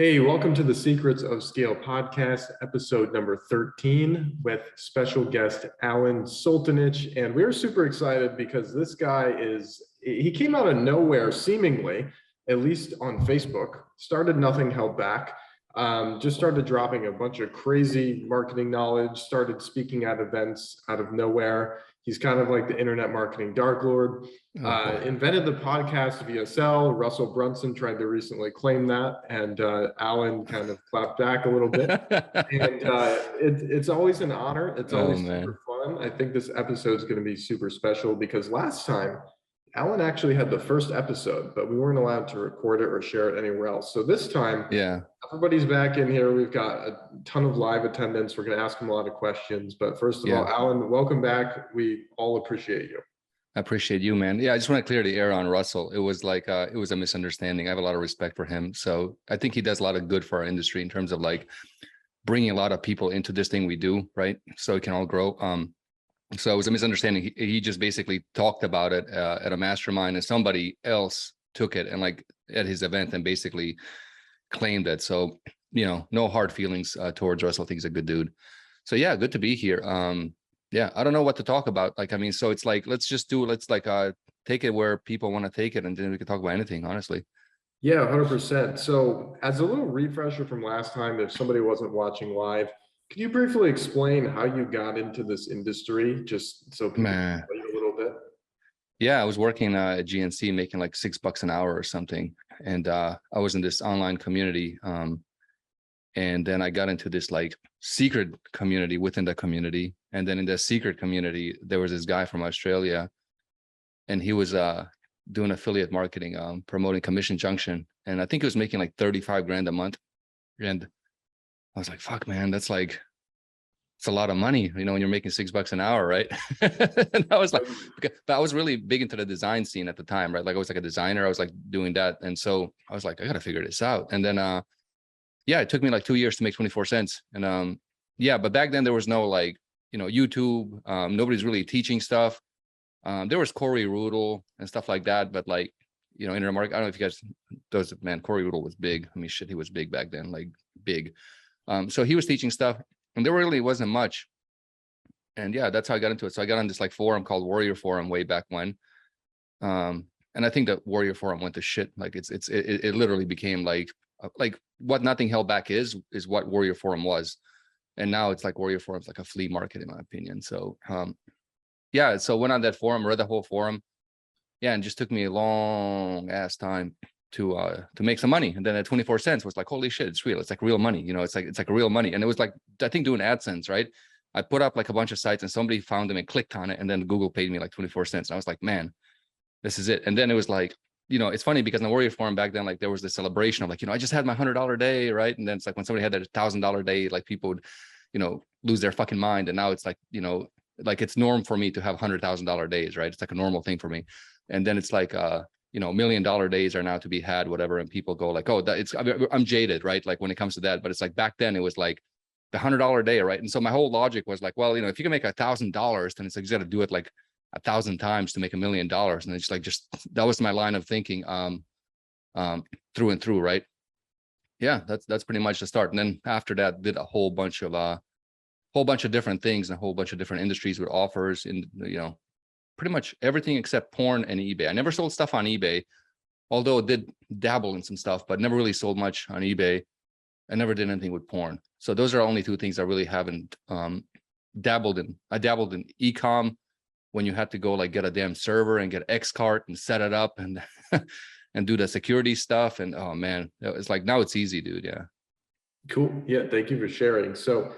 Hey, welcome to the Secrets of Scale podcast, episode number 13, with special guest Alen Sultanic. And we're super excited because this guy he came out of nowhere, seemingly, at least on Facebook, started nothing held back, just started dropping a bunch of crazy marketing knowledge, started speaking at events out of nowhere. He's kind of like the internet marketing dark lord. Invented the podcast VSL. Russell Brunson tried to recently claim that, and Alen kind of clapped back a little bit. And it's always an honor. It's always super fun. I think this episode is going to be super special because last time Alen actually had the first episode, but we weren't allowed to record it or share it anywhere else. So this time, everybody's back in here. We've got a ton of live attendance. We're going to ask him a lot of questions. But first of all, Alen, welcome back. We all appreciate you. I appreciate you, man. Yeah, I just want to clear the air on Russell. It was like, it was a misunderstanding. I have a lot of respect for him. So I think he does a lot of good for our industry in terms of like bringing a lot of people into this thing we do, right? So it can all grow. So it was a misunderstanding. He just basically talked about it at a mastermind, and somebody else took it and like at his event and basically claimed it. So, you know, no hard feelings towards Russell. I think he's a good dude. So yeah, good to be here. Yeah, I don't know what to talk about. Like, I mean, so it's like, let's take it where people want to take it, and then we can talk about anything, honestly. Yeah, 100%. So as a little refresher from last time, if somebody wasn't watching live, could you briefly explain how you got into this industry, just so people can tell you a little bit? Yeah, I was working at GNC making like $6 an hour or something. And I was in this online community. And then I got into this like secret community within the community. And then in the secret community, there was this guy from Australia, and he was doing affiliate marketing, promoting Commission Junction. And I think he was making like 35 grand a month. And I was like, fuck, man, it's a lot of money, you know, when you're making $6 an hour, right? And I was like, but I was really big into the design scene at the time, right? Like I was like a designer, I was like doing that. And so I was like, I got to figure this out. And then, yeah, it took me like 2 years to make 24 cents. And yeah, but back then there was no like, you know, YouTube, nobody's really teaching stuff. There was Corey Rudel and stuff like that, but like, you know, internet market, I don't know if you guys, man, Corey Rudel was big. I mean, shit, he was big back then, like big. So he was teaching stuff, and there really wasn't much. And yeah, that's how I got into it. So I got on this like forum called Warrior Forum way back when. And I think that Warrior Forum went to shit. Like it literally became like what Nothing Held Back is what Warrior Forum was. And now it's like Warrior Forum's like a flea market, in my opinion. So yeah, so went on that forum, read the whole forum. Yeah, and just took me a long ass time to make some money. And then at 24 cents was like, holy shit, it's real. It's like real money. You know, it's like real money. And it was like, I think doing AdSense, right? I put up like a bunch of sites and somebody found them and clicked on it. And then Google paid me like 24 cents. And I was like, man, this is it. And then it was like, you know, it's funny because in the Warrior Forum back then, like there was this celebration of like, you know, I just had my $100 day, right? And then it's like when somebody had their $1,000 day, like people would, you know, lose their fucking mind. And now it's like, you know, like it's norm for me to have $100,000 days, right? It's like a normal thing for me. And then it's like, you know, $1 million days are now to be had, whatever. And people go like, oh, I'm jaded, right? Like when it comes to that, but it's like back then it was like the $100 day, right? And so my whole logic was like, well, you know, if you can make $1,000, then it's like, you got to do it like 1,000 times to make $1 million. And it's like, that was my line of thinking, through and through, right? Yeah, that's pretty much the start. And then after that, did a whole bunch of different things and a whole bunch of different industries with offers in, you know, pretty much everything except porn and eBay. I never sold stuff on eBay, although it did dabble in some stuff, but never really sold much on eBay. I never did anything with porn. So those are only two things I really haven't dabbled in. I dabbled in e-com when you had to go like get a damn server and get Xcart and set it up and and do the security stuff. And oh man, it's like now it's easy, dude. Yeah. Cool. Yeah. Thank you for sharing. So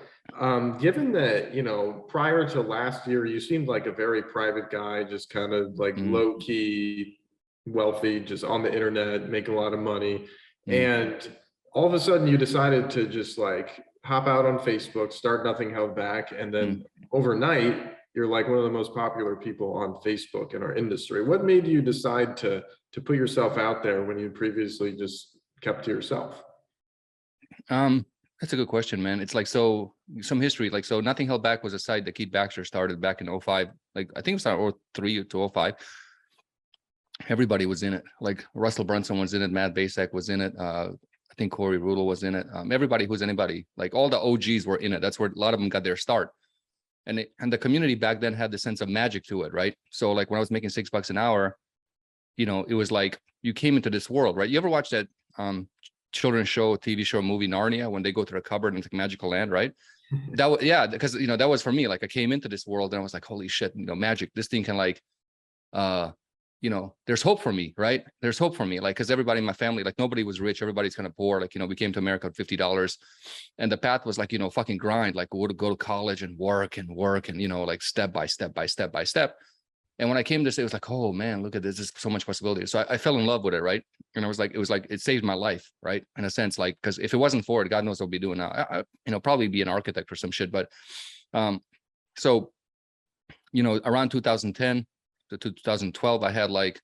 given that, you know, prior to last year, you seemed like a very private guy, just kind of like low key, wealthy, just on the internet, making a lot of money. And all of a sudden you decided to just like hop out on Facebook, start Nothing Held Back. And then overnight, you're like one of the most popular people on Facebook in our industry. What made you decide to put yourself out there when you previously just kept to yourself? That's a good question, man. It's like, so some history, like, so Nothing Held Back was a site that Keith Baxter started back in 05. Like, I think it was around 03 to 05. Everybody was in it. Like Russell Brunson was in it. Matt Basek was in it. I think Corey Rudel was in it. Everybody who's anybody, like all the OGs were in it. That's where a lot of them got their start. And the community back then had the sense of magic to it, right? So like when I was making $6 an hour, you know, it was like you came into this world, right? You ever watch that children's show, TV show, movie Narnia, when they go to the cupboard and it's like magical land, right? That was, yeah, because, you know, that was for me. Like I came into this world and I was like, holy shit, you know, magic. This thing can like, you know, there's hope for me, right? There's hope for me. Like, because everybody in my family, like nobody was rich. Everybody's kind of poor. Like, you know, we came to America with $50 and the path was like, you know, fucking grind, like go to college and work and, you know, like step by step by step by step. And when I came to this, it was like, oh man, look at this. There's so much possibility. So I fell in love with it, right? And I was like, it saved my life, right? In a sense, like, because if it wasn't for it, God knows what I'll be doing now. I you know, probably be an architect or some shit. But so, you know, around 2010 to 2012, I had like,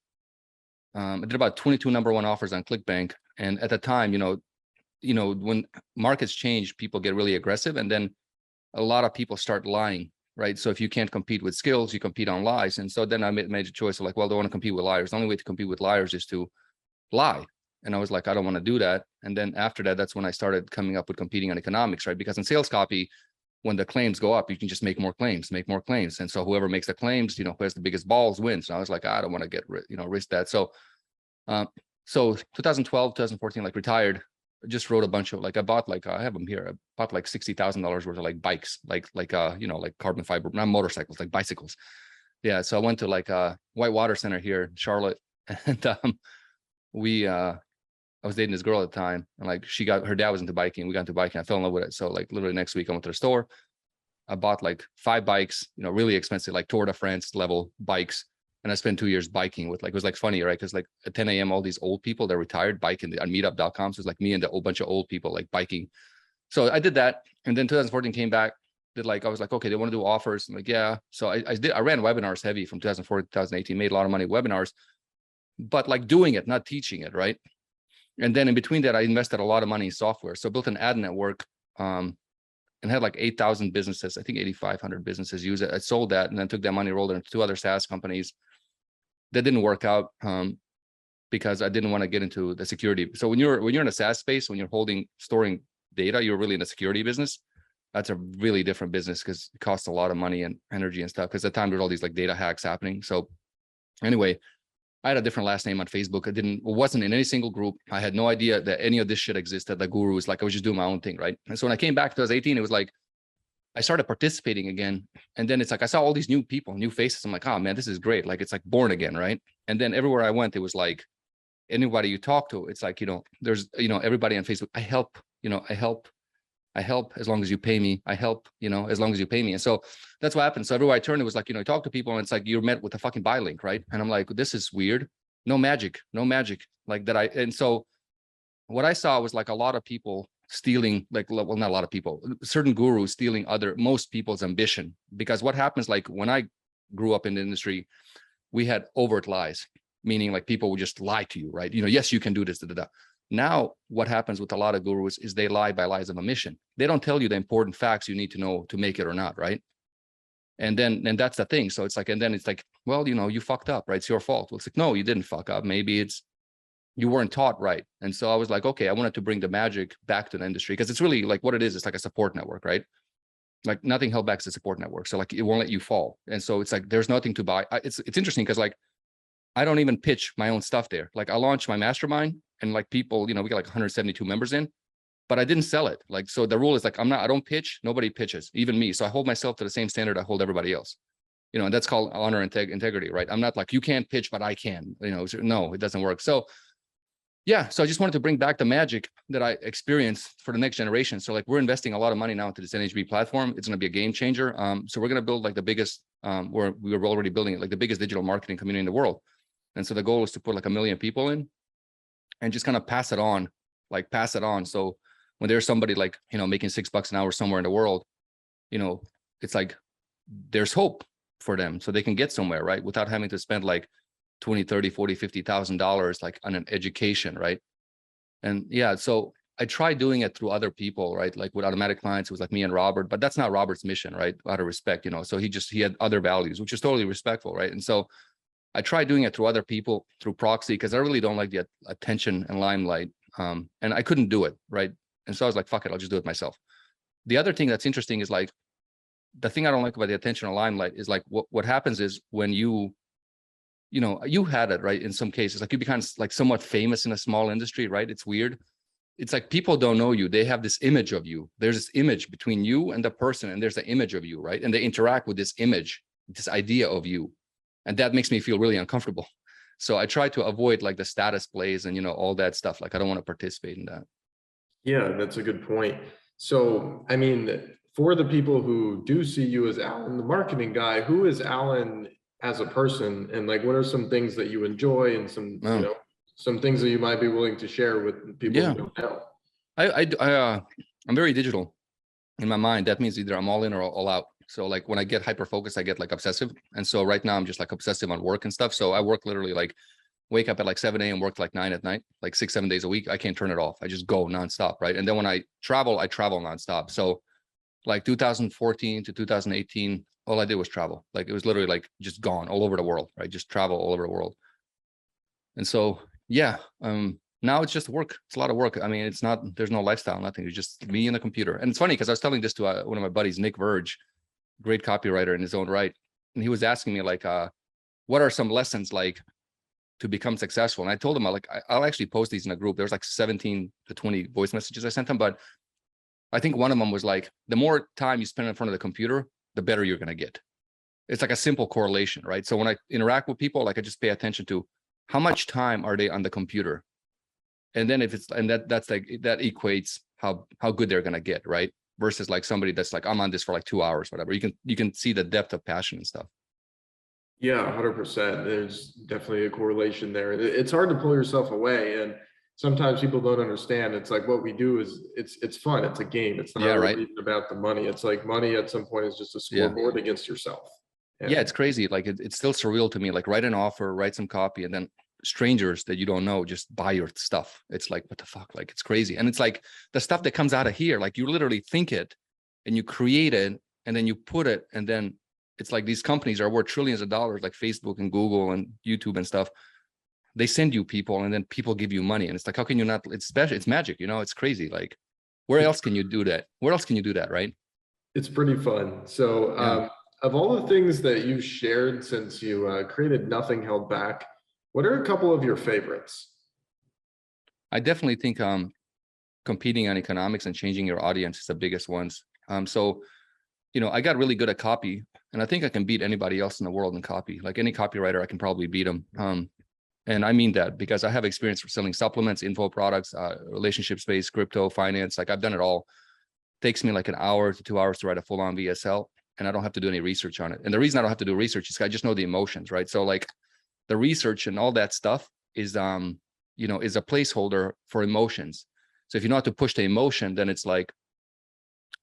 I did about 22 number one offers on ClickBank. And at the time, you know, when markets change, people get really aggressive. And then a lot of people start lying, right? So if you can't compete with skills, you compete on lies. And so then I made a choice of like, well, I don't want to compete with liars. The only way to compete with liars is to lie. And I was like, I don't want to do that. And then after that, that's when I started coming up with competing on economics, right? Because in sales copy, when the claims go up, you can just make more claims. And so whoever makes the claims, you know, who has the biggest balls wins. And I was like, I don't want to get, you know, risk that. So, so 2012, 2014, like retired, just wrote a bunch of, like, I bought like, I have them here. I bought like $60,000 worth of like bikes, like, you know, like carbon fiber, not motorcycles, like bicycles. Yeah. So I went to like Whitewater Center here in Charlotte and I was dating this girl at the time, and like her dad was into biking. We got into biking. I fell in love with it. So like literally next week I went to the store. I bought like 5 bikes, you know, really expensive, like Tour de France level bikes. And I spent 2 years biking with, like, it was like funny, right? Because like at 10 a.m., all these old people, they're retired biking on meetup.com. So it's like me and a whole bunch of old people like biking. So I did that. And then 2014 came back, I was like, okay, they want to do offers. I'm like, yeah. So I ran webinars heavy from 2014 to 2018, made a lot of money webinars, but like doing it, not teaching it, right? And then in between that, I invested a lot of money in software. So I built an ad network and had like 8,000 businesses. I think 8,500 businesses use it. I sold that and then took that money, rolled it into 2 other SaaS companies. That didn't work out because I didn't want to get into the security. So when you're in a SaaS space, when you're storing data, you're really in a security business. That's a really different business because it costs a lot of money and energy and stuff. Because at the time there's all these like data hacks happening. So anyway, I had a different last name on Facebook. Wasn't in any single group. I had no idea that any of this shit existed. The gurus, like I was just doing my own thing, right? And so when I came back to 2018, it was like, I started participating again. And then it's like, I saw all these new people, new faces. I'm like, oh man, this is great. Like, it's like born again, right? And then everywhere I went, it was like, anybody you talk to, it's like, you know, there's, you know, everybody on Facebook, I help as long as you pay me. I help, you know, as long as you pay me. And so that's what happened. So everywhere I turned, it was like, you know, you talk to people and it's like, you're met with a fucking buy link, right? And I'm like, this is weird. No magic like that. And so what I saw was like a lot of people stealing, like, well, not a lot of people, certain gurus stealing most people's ambition. Because what happens, like when I grew up in the industry, we had overt lies, meaning like people would just lie to you, right? You know, yes, you can do this, da, da, da. Now, what happens with a lot of gurus is they lie by lies of omission. They don't tell you the important facts you need to know to make it or not, right? And that's the thing. So it's like, and then it's like, well, you know, you fucked up, right? It's your fault. Well, it's like, no, you didn't fuck up. Maybe you weren't taught right. And so I was like, okay, I wanted to bring the magic back to the industry because it's really like what it is. It's like a support network, right? Like nothing held back is a support network. So like it won't let you fall. And so it's like, there's nothing to buy. It's interesting because like, I don't even pitch my own stuff there. Like I launched my mastermind and like people, you know, we got like 172 members in, but I didn't sell it. Like, so the rule is like, I don't pitch, nobody pitches, even me. So I hold myself to the same standard I hold everybody else, you know, and that's called honor and integrity, right? I'm not like, you can't pitch, but I can, you know, no, it doesn't work. So yeah, so I just wanted to bring back the magic that I experienced for the next generation. So like we're investing a lot of money now into this NHB platform. It's going to be a game changer. So we're going to build like the biggest, or we were already building it, like the biggest digital marketing community in the world. And so the goal is to put like 1 million people in and just kind of pass it on. So when there's somebody like, you know, making $6 an hour somewhere in the world, you know, it's like, there's hope for them so they can get somewhere, right? Without having to spend like 20, 30, 40, $50,000 like on an education, right? And yeah, so I tried doing it through other people, right? Like with automatic clients, it was like me and Robert, but that's not Robert's mission, right? Out of respect, you know, so he had other values, which is totally respectful, right? And so I tried doing it through other people, through proxy, because I really don't like the attention and limelight. And I couldn't do it, right? And so I was like, fuck it, I'll just do it myself. The other thing that's interesting is like, the thing I don't like about the attentional limelight is like, what happens is when you had it, right? In some cases, like you become like somewhat famous in a small industry, right? It's weird. It's like people don't know you. They have this image of you. There's this image between you and the person, and there's the image of you, right? And they interact with this image, this idea of you. And that makes me feel really uncomfortable. So I try to avoid like the status plays and, all that stuff. Like I don't want to participate in that. Yeah, that's a good point. So, I mean, for the people who do see you as Alen, the marketing guy, who is Alen as a person? And like, what are some things that you enjoy and some, some things that you might be willing to share with people who don't know? I'm very digital in my mind. That means either I'm all in or all out. So like when I get hyper focused, I get like obsessive. And so right now I'm just like obsessive on work and stuff. So I work literally like wake up at like 7 a.m., work like 9 at night, like 6-7 days a week. I can't turn it off. I just go nonstop, right? And then when I travel nonstop. So like 2014 to 2018, all I did was travel. Like it was literally like just gone all over the world, right? Just travel all over the world. And so, yeah, now it's just work. It's a lot of work. I mean, there's no lifestyle, nothing. It's just me and the computer. And it's funny because I was telling this to one of my buddies, Nick Verge, great copywriter in his own right. And he was asking me like, what are some lessons like to become successful? And I told him, I'll actually post these in a group. There's like 17 to 20 voice messages I sent him, but I think one of them was like, the more time you spend in front of the computer, the better you're going to get. It's like a simple correlation, right? So when I interact with people, like I just pay attention to how much time are they on the computer? And then that's like, that equates how good they're going to get, right? Versus like somebody that's like, I'm on this for like 2 hours, whatever. You can see the depth of passion and stuff. Yeah, 100%. There's definitely a correlation there. It's hard to pull yourself away, and sometimes people don't understand. It's like what we do is it's fun. It's a game. It's not really even about the money. It's like money at some point is just a scoreboard against yourself. And yeah, it's crazy. Like it's still surreal to me. Like write an offer, write some copy, and then strangers that you don't know just buy your stuff. It's like, what the fuck? Like it's crazy. And it's like the stuff that comes out of here, like you literally think it and you create it and then you put it, and then it's like these companies are worth trillions of dollars, like Facebook and Google and YouTube and stuff. They send you people and then people give you money. And it's like, how can you not? It's special. It's magic, it's crazy. Like where else can you do that? Where else can you do that? Right. It's pretty fun. So of all the things that you've shared since you created Nothing Held Back, what are a couple of your favorites? I definitely think competing on economics and changing your audience is the biggest ones. So I got really good at copy, and I think I can beat anybody else in the world in copy. Like any copywriter, I can probably beat them. And I mean that because I have experience for selling supplements, info products, relationship space, crypto, finance. Like I've done it all. It takes me like an hour to 2 hours to write a full-on VSL, and I don't have to do any research on it. And the reason I don't have to do research is I just know the emotions, right? So like the research and all that stuff is, is a placeholder for emotions. So if you know how to push the emotion, then it's like,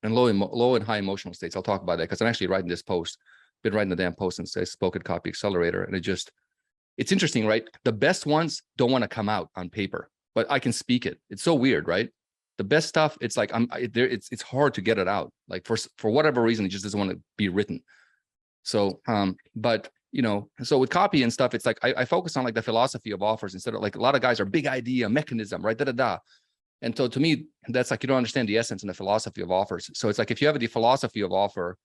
and low and high emotional states. I'll talk about that because I'm actually writing this post, been writing the damn post and says Spoken Copy Accelerator. And it's interesting, right? The best ones don't want to come out on paper, but I can speak it. It's so weird, right? The best stuff, it's like, it's hard to get it out. Like for whatever reason, it just doesn't want to be written. So, but so with copy and stuff, it's like, I focus on like the philosophy of offers instead of like a lot of guys are big idea, mechanism, right? And so to me, that's like, you don't understand the essence and the philosophy of offers. So it's like, if you have the philosophy of offer,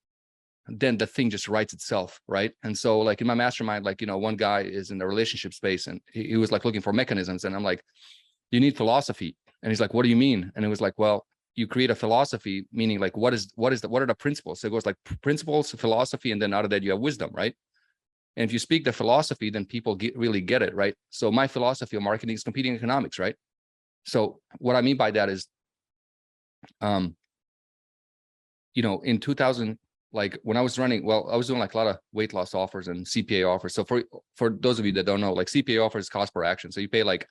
then the thing just writes itself, right? And so like in my mastermind, like, one guy is in the relationship space and he was like looking for mechanisms. And I'm like, you need philosophy. And he's like, what do you mean? And it was like, well, you create a philosophy, meaning like, what are the principles? So it goes like principles, philosophy, and then out of that you have wisdom, right? And if you speak the philosophy, then people really get it, right? So my philosophy of marketing is competing economics, right? So what I mean by that is, in 2000, like when I was I was doing like a lot of weight loss offers and CPA offers. So for those of you that don't know, like CPA offers cost per action. So you pay like,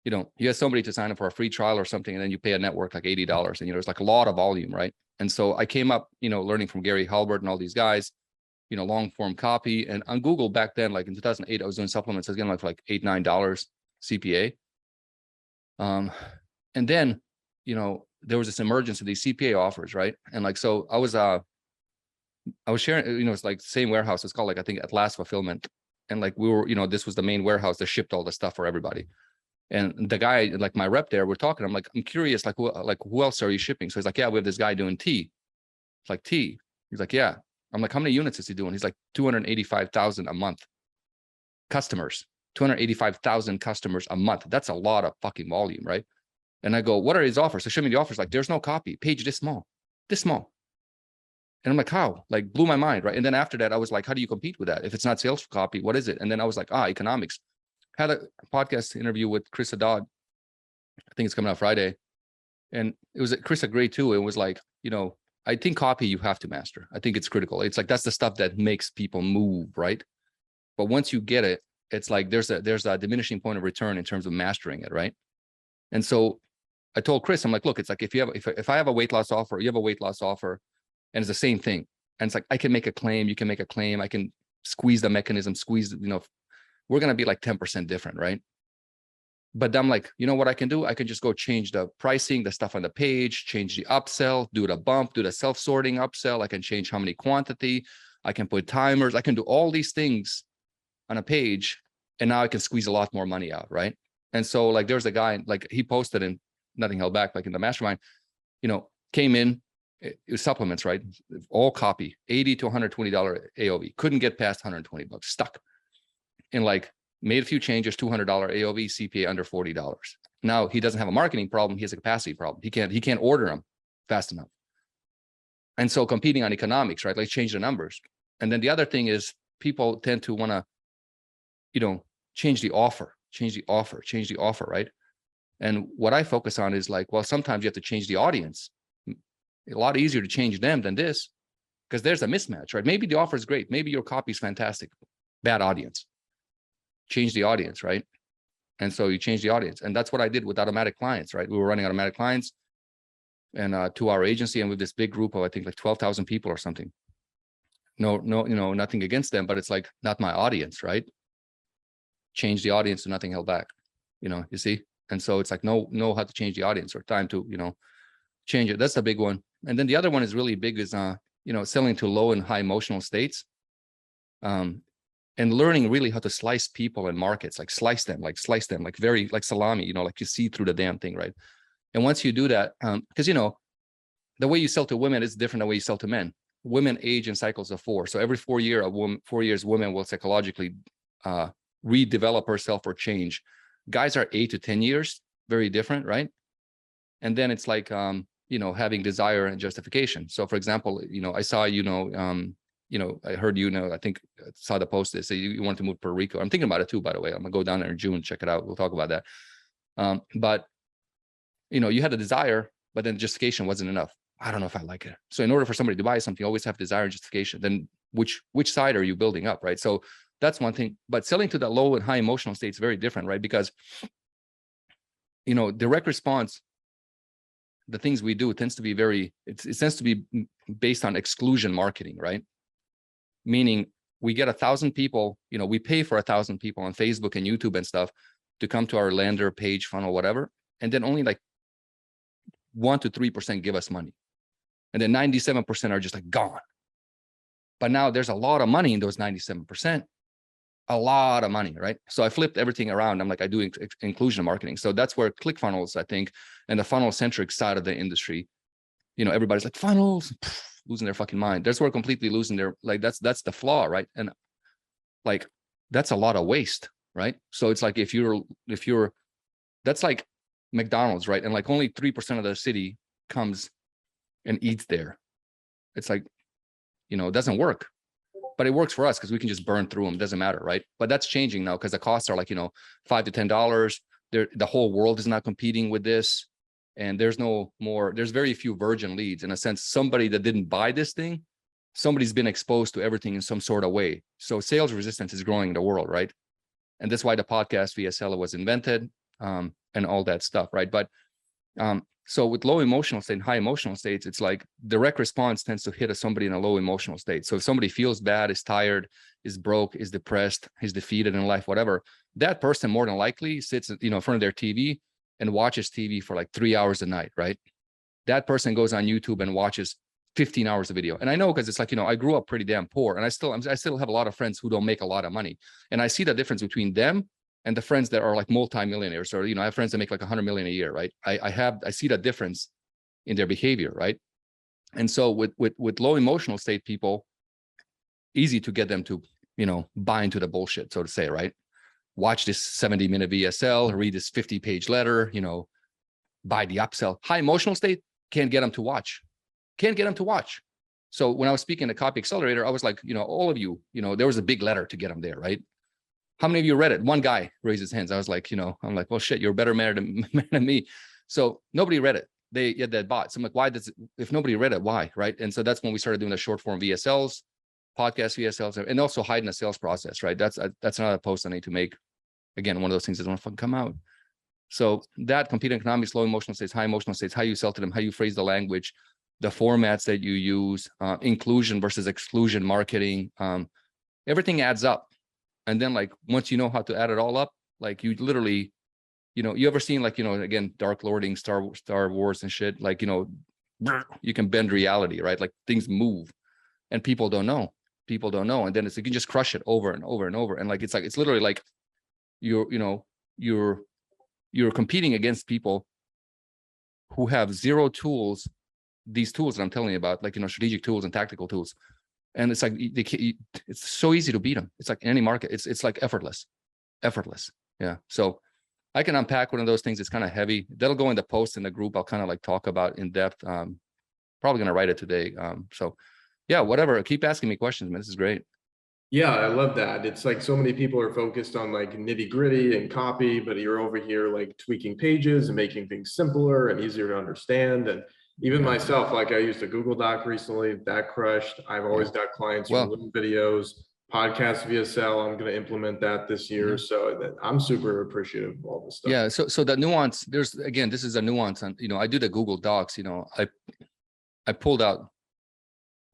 you get somebody to sign up for a free trial or something, and then you pay a network like $80. And, it's like a lot of volume, right? And so I came up, learning from Gary Halbert and all these guys, long form copy. And on Google back then, like in 2008, I was doing supplements. I was getting like $8, $9 CPA. And then, there was this emergence of these CPA offers, right? And like, so I was sharing, it's like the same warehouse. It's called like, I think At Last Fulfillment. And like, we were, this was the main warehouse that shipped all the stuff for everybody. And the guy, like my rep there, we're talking. I'm like, I'm curious, like, who else are you shipping? So he's like, yeah, we have this guy doing tea. It's like tea. He's like, yeah. I'm like, how many units is he doing? He's like 285,000 a month. Customers, 285,000 customers a month. That's a lot of fucking volume, right? And I go, what are his offers? So show me the offers. Like, there's no copy. Page this small, this small. And I'm like, how? Like, blew my mind, right? And then after that, I was like, how do you compete with that? If it's not sales copy, what is it? And then I was like, economics. Had a podcast interview with Chris Haddad. I think it's coming out Friday. And it was Chris agreed too. It was like, I think copy you have to master. I think it's critical. It's like, that's the stuff that makes people move, right? But once you get it, it's like there's a diminishing point of return in terms of mastering it, right? And so I told Chris, I'm like, look, it's like if I have a weight loss offer, you have a weight loss offer, and it's the same thing. And it's like, I can make a claim, you can make a claim, I can squeeze the mechanism, we're going to be like 10% different, right? But I'm like, you know what I can do? I can just go change the pricing, the stuff on the page, change the upsell, do the bump, do the self-sorting upsell. I can change how many quantity. I can put timers. I can do all these things on a page. And now I can squeeze a lot more money out, right? And so like, there's a guy, like he posted in Nothing Held Back, like in the mastermind, came in, it was supplements, right? All copy, $80 to $120 AOV. Couldn't get past $120, stuck. And like made a few changes, $200 AOV, CPA under $40. Now he doesn't have a marketing problem. He has a capacity problem. He can't order them fast enough. And so competing on economics, right? Like change the numbers. And then the other thing is people tend to want to, change the offer, right? And what I focus on is like, well, sometimes you have to change the audience. A lot easier to change them than this, because there's a mismatch, right? Maybe the offer is great. Maybe your copy is fantastic. Bad audience. Change the audience, right? And so you change the audience. And that's what I did with automatic clients, right? We were running automatic clients and to our agency, and with this big group of, I think like 12,000 people or something. No, nothing against them, but it's like not my audience, right? Change the audience to Nothing Held Back, you see? And so it's like, know how to change the audience, or time to, change it. That's the big one. And then the other one is really big is, selling to low and high emotional states. And learning really how to slice people and markets, like slice them, like very, like salami, like you see through the damn thing, right? And once you do that, because, the way you sell to women is different than the way you sell to men. Women age in cycles of 4. So every 4 years, women will psychologically redevelop herself or change. Guys are 8 to 10 years, very different, right? And then it's like, having desire and justification. So for example, I saw, I heard, I think I saw the post that say you want to move to Puerto Rico. I'm thinking about it too, by the way. I'm gonna go down there in June, check it out. We'll talk about that. But you had a desire, but then justification wasn't enough. I don't know if I like it. So in order for somebody to buy something, you always have desire and justification. Then which side are you building up, right? So that's one thing. But selling to that low and high emotional state is very different, right? Because direct response, the things we do, it tends to be it tends to be based on exclusion marketing, right? Meaning we get 1,000 people, we pay for 1,000 people on Facebook and YouTube and stuff to come to our lander page, funnel, whatever. And then only like 1 to 3% give us money. And then 97% are just like gone. But now there's a lot of money in those 97%, a lot of money, right? So I flipped everything around. I'm like, I do inclusion marketing. So that's where ClickFunnels, I think, and the funnel centric side of the industry, everybody's like funnels, losing their fucking mind. That's where completely losing their, like, that's the flaw, right? And like, that's a lot of waste, right? So it's like, if you're, that's like McDonald's, right? And like only 3% of the city comes and eats there. It's like, it doesn't work, but it works for us because we can just burn through them. It doesn't matter, right? But that's changing now because the costs are like, $5 to $10. The whole world is not competing with this. And there's very few virgin leads. In a sense, somebody that didn't buy this thing, somebody's been exposed to everything in some sort of way. So sales resistance is growing in the world, right? And that's why the podcast via Seller was invented, and all that stuff, right? But so with low emotional state and high emotional states, it's like direct response tends to hit somebody in a low emotional state. So if somebody feels bad, is tired, is broke, is depressed, is defeated in life, whatever, that person more than likely sits, in front of their TV and watches TV for like 3 hours a night, right? That person goes on YouTube and watches 15 hours of video. And I know, because it's like, I grew up pretty damn poor, and I still have a lot of friends who don't make a lot of money. And I see the difference between them and the friends that are like multimillionaires, or, I have friends that make like 100 million a year, right? I see that difference in their behavior, right? And so with low emotional state people, easy to get them to, buy into the bullshit, so to say, right? Watch this 70-minute VSL, read this 50-page letter, buy the upsell. High emotional state, can't get them to watch. So when I was speaking at Copy Accelerator, I was like, all of you, there was a big letter to get them there, right? How many of you read it? One guy raised his hands. I was like, I'm like, well, shit, you're a better man than me. So nobody read it. They had that bot. So I'm like, why does it, if nobody read it, why, right? And so that's when we started doing the short form VSLs, podcast VSLs, and also hiding the sales process, right? That's another post I need to make. Again, one of those things that don't fucking come out. So that competing economics, low emotional states, high emotional states, how you sell to them, how you phrase the language, the formats that you use, inclusion versus exclusion marketing, everything adds up. And then like, once you know how to add it all up, like you literally, you ever seen like, again, Dark Lording, Star Wars and shit, like, you can bend reality, right? Like things move and people don't know. And then it's like, you can just crush it over and over and over. And like, it's literally like you're competing against people who have zero tools, these tools that I'm telling you about, like, strategic tools and tactical tools. And it's like, it's so easy to beat them. It's like in any market, it's like effortless. Yeah. So I can unpack one of those things. It's kind of heavy. That'll go in the post in the group. I'll kind of like talk about in depth. Probably going to write it today. So yeah, whatever. Keep asking me questions, man. This is great. Yeah, I love that. It's like so many people are focused on like nitty gritty and copy, but you're over here like tweaking pages and making things simpler and easier to understand. And even myself, like I used a Google Doc recently, that crushed. I've always got clients from little videos, podcast VSL. I'm going to implement that this year. So I'm super appreciative of all this stuff. Yeah. So the nuance, this is a nuance on, I do the Google Docs, I pulled out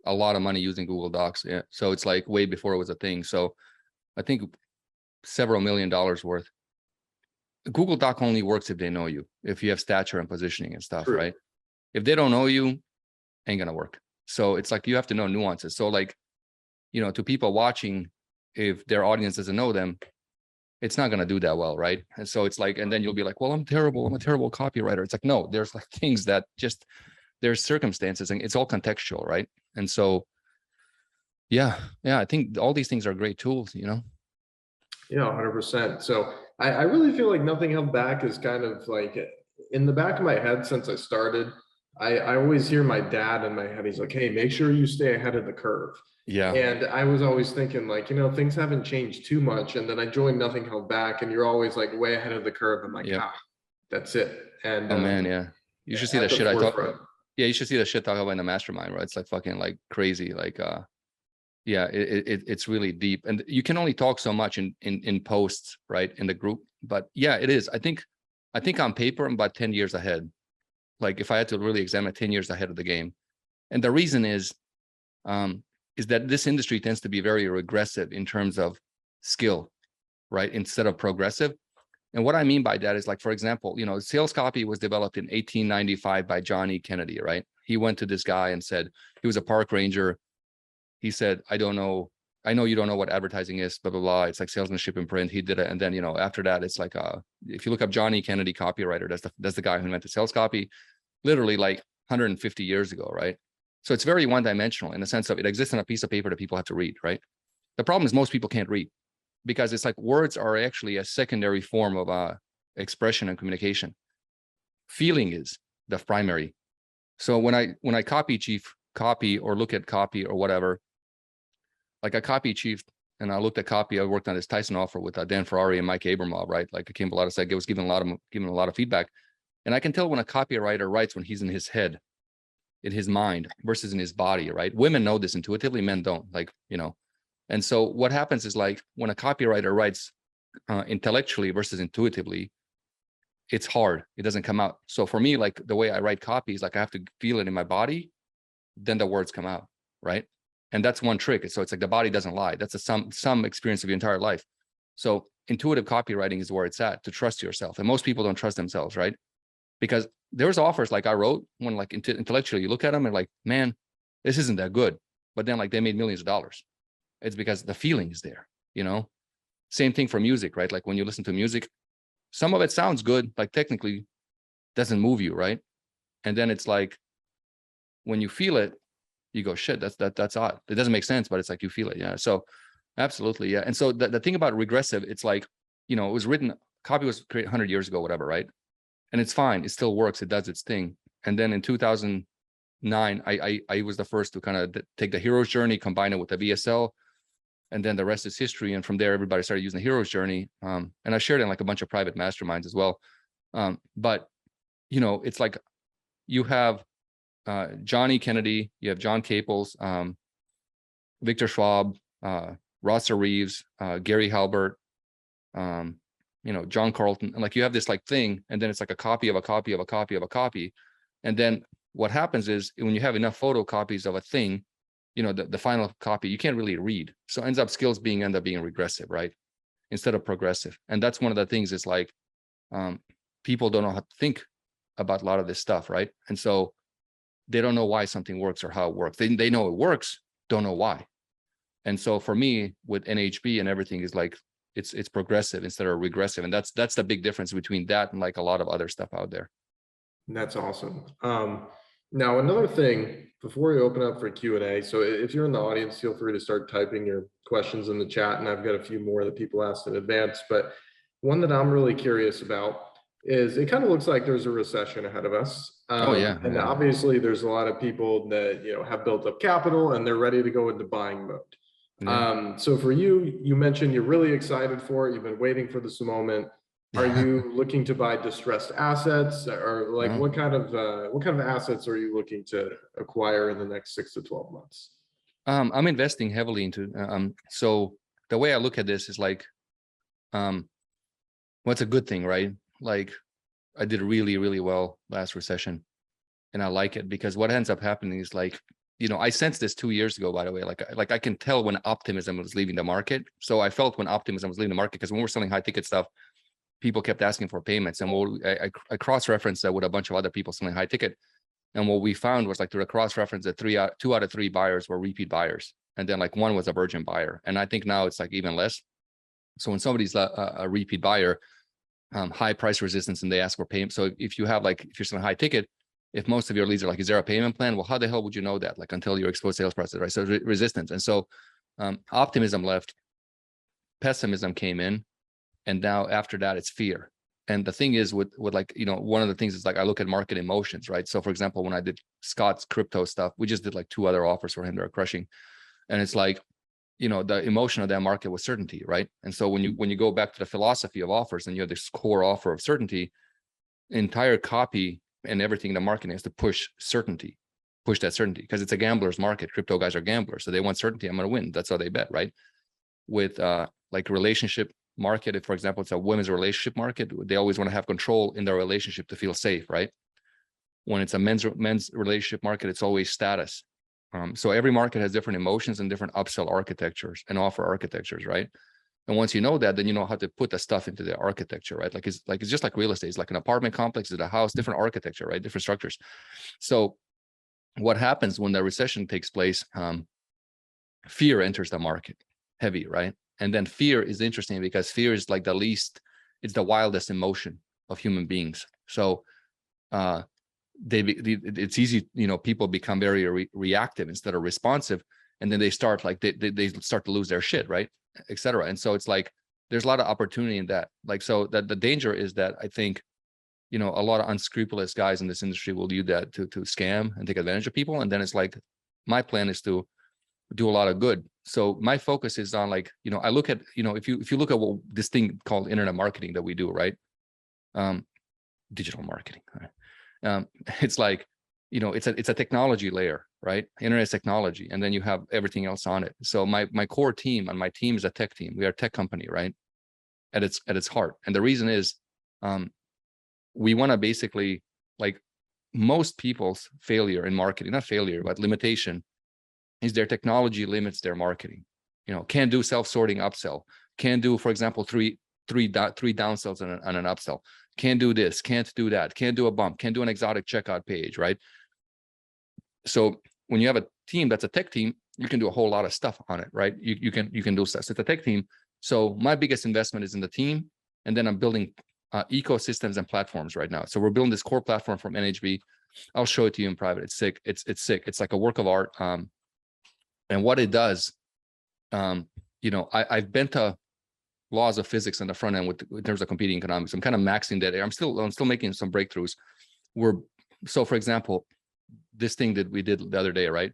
a lot of money using Google Docs. Yeah. So it's like way before it was a thing. So I think several $1 million worth. Google Doc only works if they know you, if you have stature and positioning and stuff, right? If they don't know you, ain't gonna work. So it's like, you have to know nuances. So like, to people watching, if their audience doesn't know them, it's not gonna do that well, right? And so it's like, and then you'll be like, well, I'm a terrible copywriter. It's like, no, there's like things that just, there's circumstances and it's all contextual, right? And so, yeah, I think all these things are great tools, Yeah, 100%. So I really feel like Nothing Held Back is kind of like in the back of my head since I started. I always hear my dad in my head. He's like, hey, make sure you stay ahead of the curve. Yeah. And I was always thinking like, things haven't changed too much. And then I joined Nothing Held Back and you're always like way ahead of the curve. I'm like, that's it. And oh man, yeah. You should see the shit I talk about. Yeah, you should see the shit talk about in the mastermind, right? It's like fucking like crazy. Like yeah, it's really deep. And you can only talk so much in posts, right? In the group. But yeah, it is. I think on paper I'm about 10 years ahead. Like if I had to really examine 10 years ahead of the game. And the reason is that this industry tends to be very regressive in terms of skill, right? Instead of progressive. And what I mean by that is like, for example, sales copy was developed in 1895 by John E. Kennedy, right? He went to this guy and said, he was a park ranger. He said, I know you don't know what advertising is, blah, blah, blah. It's like salesmanship in print. He did it. And then, after that, it's like, if you look up John E. Kennedy, copywriter, that's the guy who invented sales copy, literally like 150 years ago, right? So it's very one-dimensional in the sense of it exists on a piece of paper that people have to read, right? The problem is most people can't read because it's like words are actually a secondary form of expression and communication. Feeling is the primary. So when I copy or look at copy or whatever, like I copy chief and I looked at copy, I worked on this Tyson offer with Dan Ferrari and Mike Abramoff, right? Like it came a lot of, I was given a lot of feedback. And I can tell when a copywriter writes when he's in his head, in his mind versus in his body, right? Women know this intuitively, men don't, like, And so what happens is like when a copywriter writes intellectually versus intuitively, it's hard. It doesn't come out. So for me, like the way I write copy is like I have to feel it in my body, then the words come out, right? And that's one trick. So it's like the body doesn't lie. That's some experience of your entire life. So intuitive copywriting is where it's at, to trust yourself. And most people don't trust themselves, right? Because there's offers like I wrote when like intellectually you look at them and like, man, this isn't that good. But then like they made millions of dollars. It's because the feeling is there, Same thing for music, right? Like when you listen to music, some of it sounds good, like technically doesn't move you, right? And then it's like when you feel it, you go, shit, that's odd. It doesn't make sense, but it's like you feel it. Yeah. So absolutely. Yeah. And so the thing about regressive, it's like, it was written, copy was created 100 years ago, whatever, right? And it's fine. It still works. It does its thing. And then in 2009, I was the first to kind of take the hero's journey, combine it with the VSL, and then the rest is history. And from there, everybody started using the hero's journey. And I shared it in like a bunch of private masterminds as well. But it's like you have Johnny Kennedy, you have John Caples, Victor Schwab, Rosser Reeves, Gary Halbert, John Carlton, and like you have this like thing, and then it's like a copy of a copy of a copy of a copy. And then what happens is when you have enough photocopies of a thing, the final copy, you can't really read. So ends up skills end up being regressive, right? Instead of progressive. And that's one of the things is like, people don't know how to think about a lot of this stuff, right? And so they don't know why something works or how it works. They know it works, don't know why. And so for me with NHB and everything is like, it's progressive instead of regressive. And that's the big difference between that and like a lot of other stuff out there. That's awesome. Now, another thing before we open up for Q&A, so if you're in the audience, feel free to start typing your questions in the chat, and I've got a few more that people asked in advance. But one that I'm really curious about is it kind of looks like there's a recession ahead of us. And obviously there's a lot of people that, have built up capital and they're ready to go into buying mode. Yeah. So for you, you mentioned you're really excited for it. You've been waiting for this moment. Are you looking to buy distressed assets, or like what kind of assets are you looking to acquire in the next 6 to 12 months? I'm investing heavily into, so the way I look at this is like, what's a good thing, right? Like I did really, really well last recession, and I like it because what ends up happening is like, I sensed this 2 years ago, by the way, like I can tell when optimism was leaving the market. So I felt when optimism was leaving the market, because when we're selling high ticket stuff, people kept asking for payments, and I cross-referenced that with a bunch of other people selling high ticket. And what we found was like through the cross-reference that 2 out of 3 buyers were repeat buyers. And then like 1 was a virgin buyer. And I think now it's like even less. So when somebody's a repeat buyer, high price resistance, and they ask for payment. So if you're selling high ticket, if most of your leads are like, is there a payment plan? Well, how the hell would you know that? Like until you're exposed sales process, right? So resistance. And so optimism left, pessimism came in. And now after that, it's fear. And the thing is with like, one of the things is like, I look at market emotions, right? So for example, when I did Scott's crypto stuff, we just did like 2 other offers for him that are crushing. And it's like, the emotion of that market was certainty, right? And so when you go back to the philosophy of offers and you have this core offer of certainty, entire copy and everything in the marketing has to push that certainty, because it's a gambler's market. Crypto guys are gamblers. So they want certainty. I'm going to win. That's how they bet, right? With like relationship market, if for example it's a women's relationship market, they always want to have control in their relationship to feel safe, right? When it's a men's relationship market, it's always status. So every market has different emotions and different upsell architectures and offer architectures, right? And once you know that, then you know how to put the stuff into the architecture, right? Like it's just like real estate. It's like an apartment complex, it's a house, different architecture, right? Different structures. So what happens when the recession takes place? Fear enters the market heavy, right? And then fear is interesting because fear is like it's the wildest emotion of human beings. So it's easy, people become very reactive instead of responsive, and then they start like they start to lose their shit, right, etc. And so it's like there's a lot of opportunity in that. Like, so that the danger is that I think a lot of unscrupulous guys in this industry will use that to scam and take advantage of people. And then it's like my plan is to do a lot of good. So my focus is on like, I look at, if you look at what this thing called internet marketing that we do, right? Digital marketing, right? It's like, it's a technology layer, right? Internet technology. And then you have everything else on it. So my core team and my team is a tech team. We are a tech company, right? At its heart. And the reason is, we want to basically, like, most people's failure in marketing, not failure, but limitation, is their technology limits their marketing. Can't do self-sorting upsell, can't do, for example, three downsells on an upsell, can't do this, can't do that, can't do a bump, can't do an exotic checkout page, right? So when you have a team that's a tech team, you can do a whole lot of stuff on it, right? You can do stuff. So it's a tech team. So my biggest investment is in the team, and then I'm building ecosystems and platforms right now. So we're building this core platform from NHB. I'll show it to you in private. It's sick. It's sick. It's like a work of art. And what it does, I've been to laws of physics on the front end in terms of competing economics. I'm kind of maxing that. I'm still making some breakthroughs. So for example, this thing that we did the other day, right?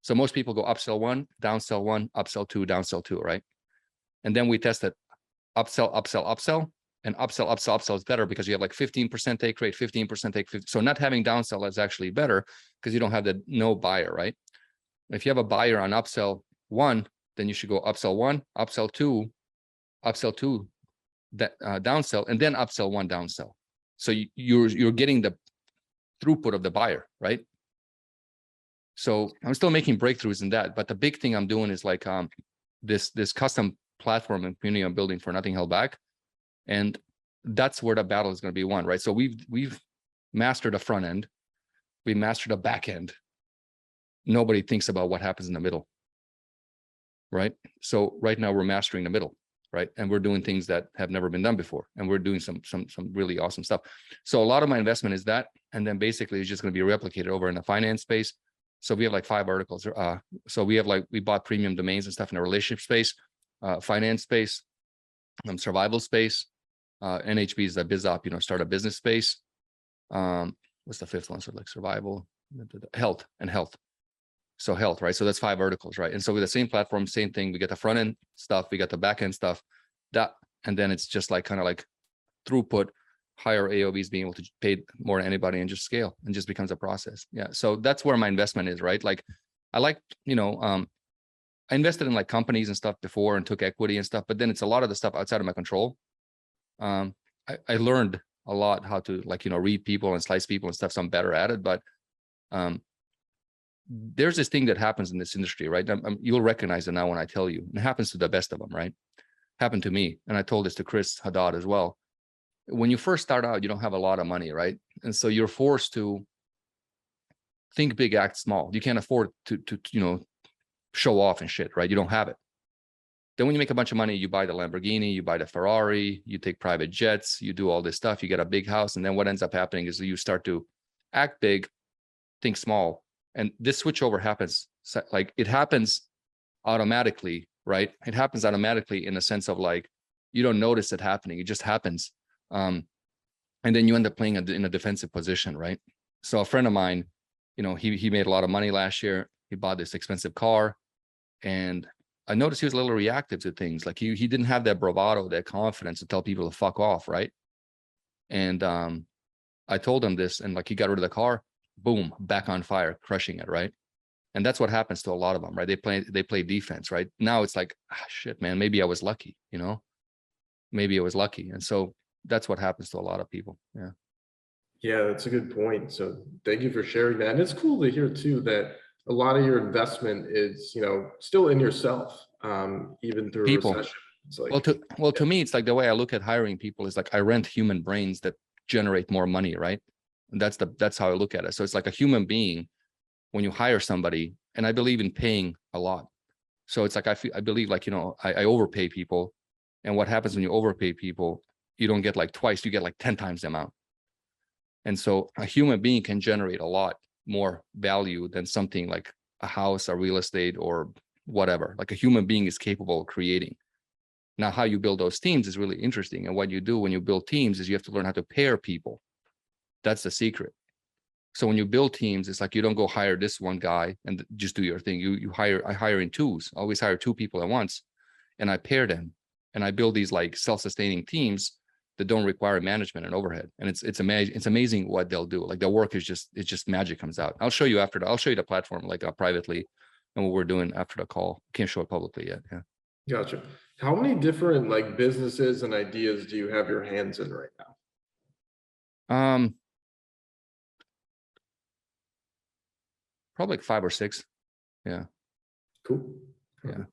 So most people go upsell 1, downsell 1, upsell 2, downsell 2, right? And then we tested upsell, and upsell is better because you have like 15% take rate, 15% take 50. So not having downsell is actually better because you don't have the no buyer, right? If you have a buyer on upsell 1, then you should go upsell 1, upsell 2, downsell, and then upsell 1, downsell. So you're getting the throughput of the buyer, right? So I'm still making breakthroughs in that, but the big thing I'm doing is like this custom platform and community I'm building for Nothing Held Back, and that's where the battle is going to be won, right? So we've mastered the front end, we mastered the back end. Nobody thinks about what happens in the middle, right? So right now we're mastering the middle, right? And we're doing things that have never been done before, and we're doing some really awesome stuff. So a lot of my investment is that, and then basically it's just going to be replicated over in the finance space. So we have like 5 articles. So we bought premium domains and stuff in the relationship space, finance space, survival space. NHB is the biz op, start a business space. What's the 5th one? So like survival, health. So health, right? So that's 5 verticals, right? And so with the same platform, same thing. We get the front end stuff, we got the back end stuff, and then it's just like kind of like throughput, higher AOVs, being able to pay more than anybody and just scale, and just becomes a process. Yeah. So that's where my investment is, right? Like I invested in like companies and stuff before and took equity and stuff, but then it's a lot of the stuff outside of my control. I learned a lot how to read people and slice people and stuff. So I'm better at it, but there's this thing that happens in this industry, right? You'll recognize it now when I tell you. It happens to the best of them, right? Happened to me. And I told this to Chris Haddad as well. When you first start out, you don't have a lot of money, right? And so you're forced to think big, act small. You can't afford to show off and shit, right? You don't have it. Then when you make a bunch of money, you buy the Lamborghini, you buy the Ferrari, you take private jets, you do all this stuff, you get a big house. And then what ends up happening is you start to act big, think small. And this switchover happens, like it happens automatically, right? It happens automatically in the sense of like, you don't notice it happening. It just happens. And then you end up playing in a defensive position, right? So a friend of mine, he made a lot of money last year. He bought this expensive car, and I noticed he was a little reactive to things. Like he didn't have that bravado, that confidence to tell people to fuck off, right? And I told him this, and like he got rid of the car, boom, back on fire, crushing it, right? And that's what happens to a lot of them, right? They play defense, right? Now it's like, shit, man, maybe I was lucky, maybe I was lucky. And so that's what happens to a lot of people. Yeah. Yeah, that's a good point. So thank you for sharing that. And it's cool to hear too that a lot of your investment is, still in yourself, even through People. a recession. It's like, to me, it's like the way I look at hiring people is like I rent human brains that generate more money, right? And that's how I look at it. So it's like a human being when you hire somebody, and I believe in paying a lot. So it's like I believe like I overpay people, and what happens when you overpay people, you don't get like twice, you get like 10 times the amount. And so a human being can generate a lot more value than something like a house or real estate or whatever. Like a human being is capable of creating. Now, how you build those teams is really interesting. And what you do when you build teams is you have to learn how to pair people. That's the secret. So when you build teams, it's like you don't go hire this one guy and just do your thing. I hire in twos. I always hire 2 people at once, and I pair them, and I build these like self-sustaining teams that don't require management and overhead. And it's amazing what they'll do. Like the work is just magic comes out. I'll show you I'll show you the platform like privately and what we're doing after the call. Can't show it publicly yet. Yeah. Gotcha. How many different like businesses and ideas do you have your hands in right now? Probably like 5 or 6. Yeah. Cool. Yeah.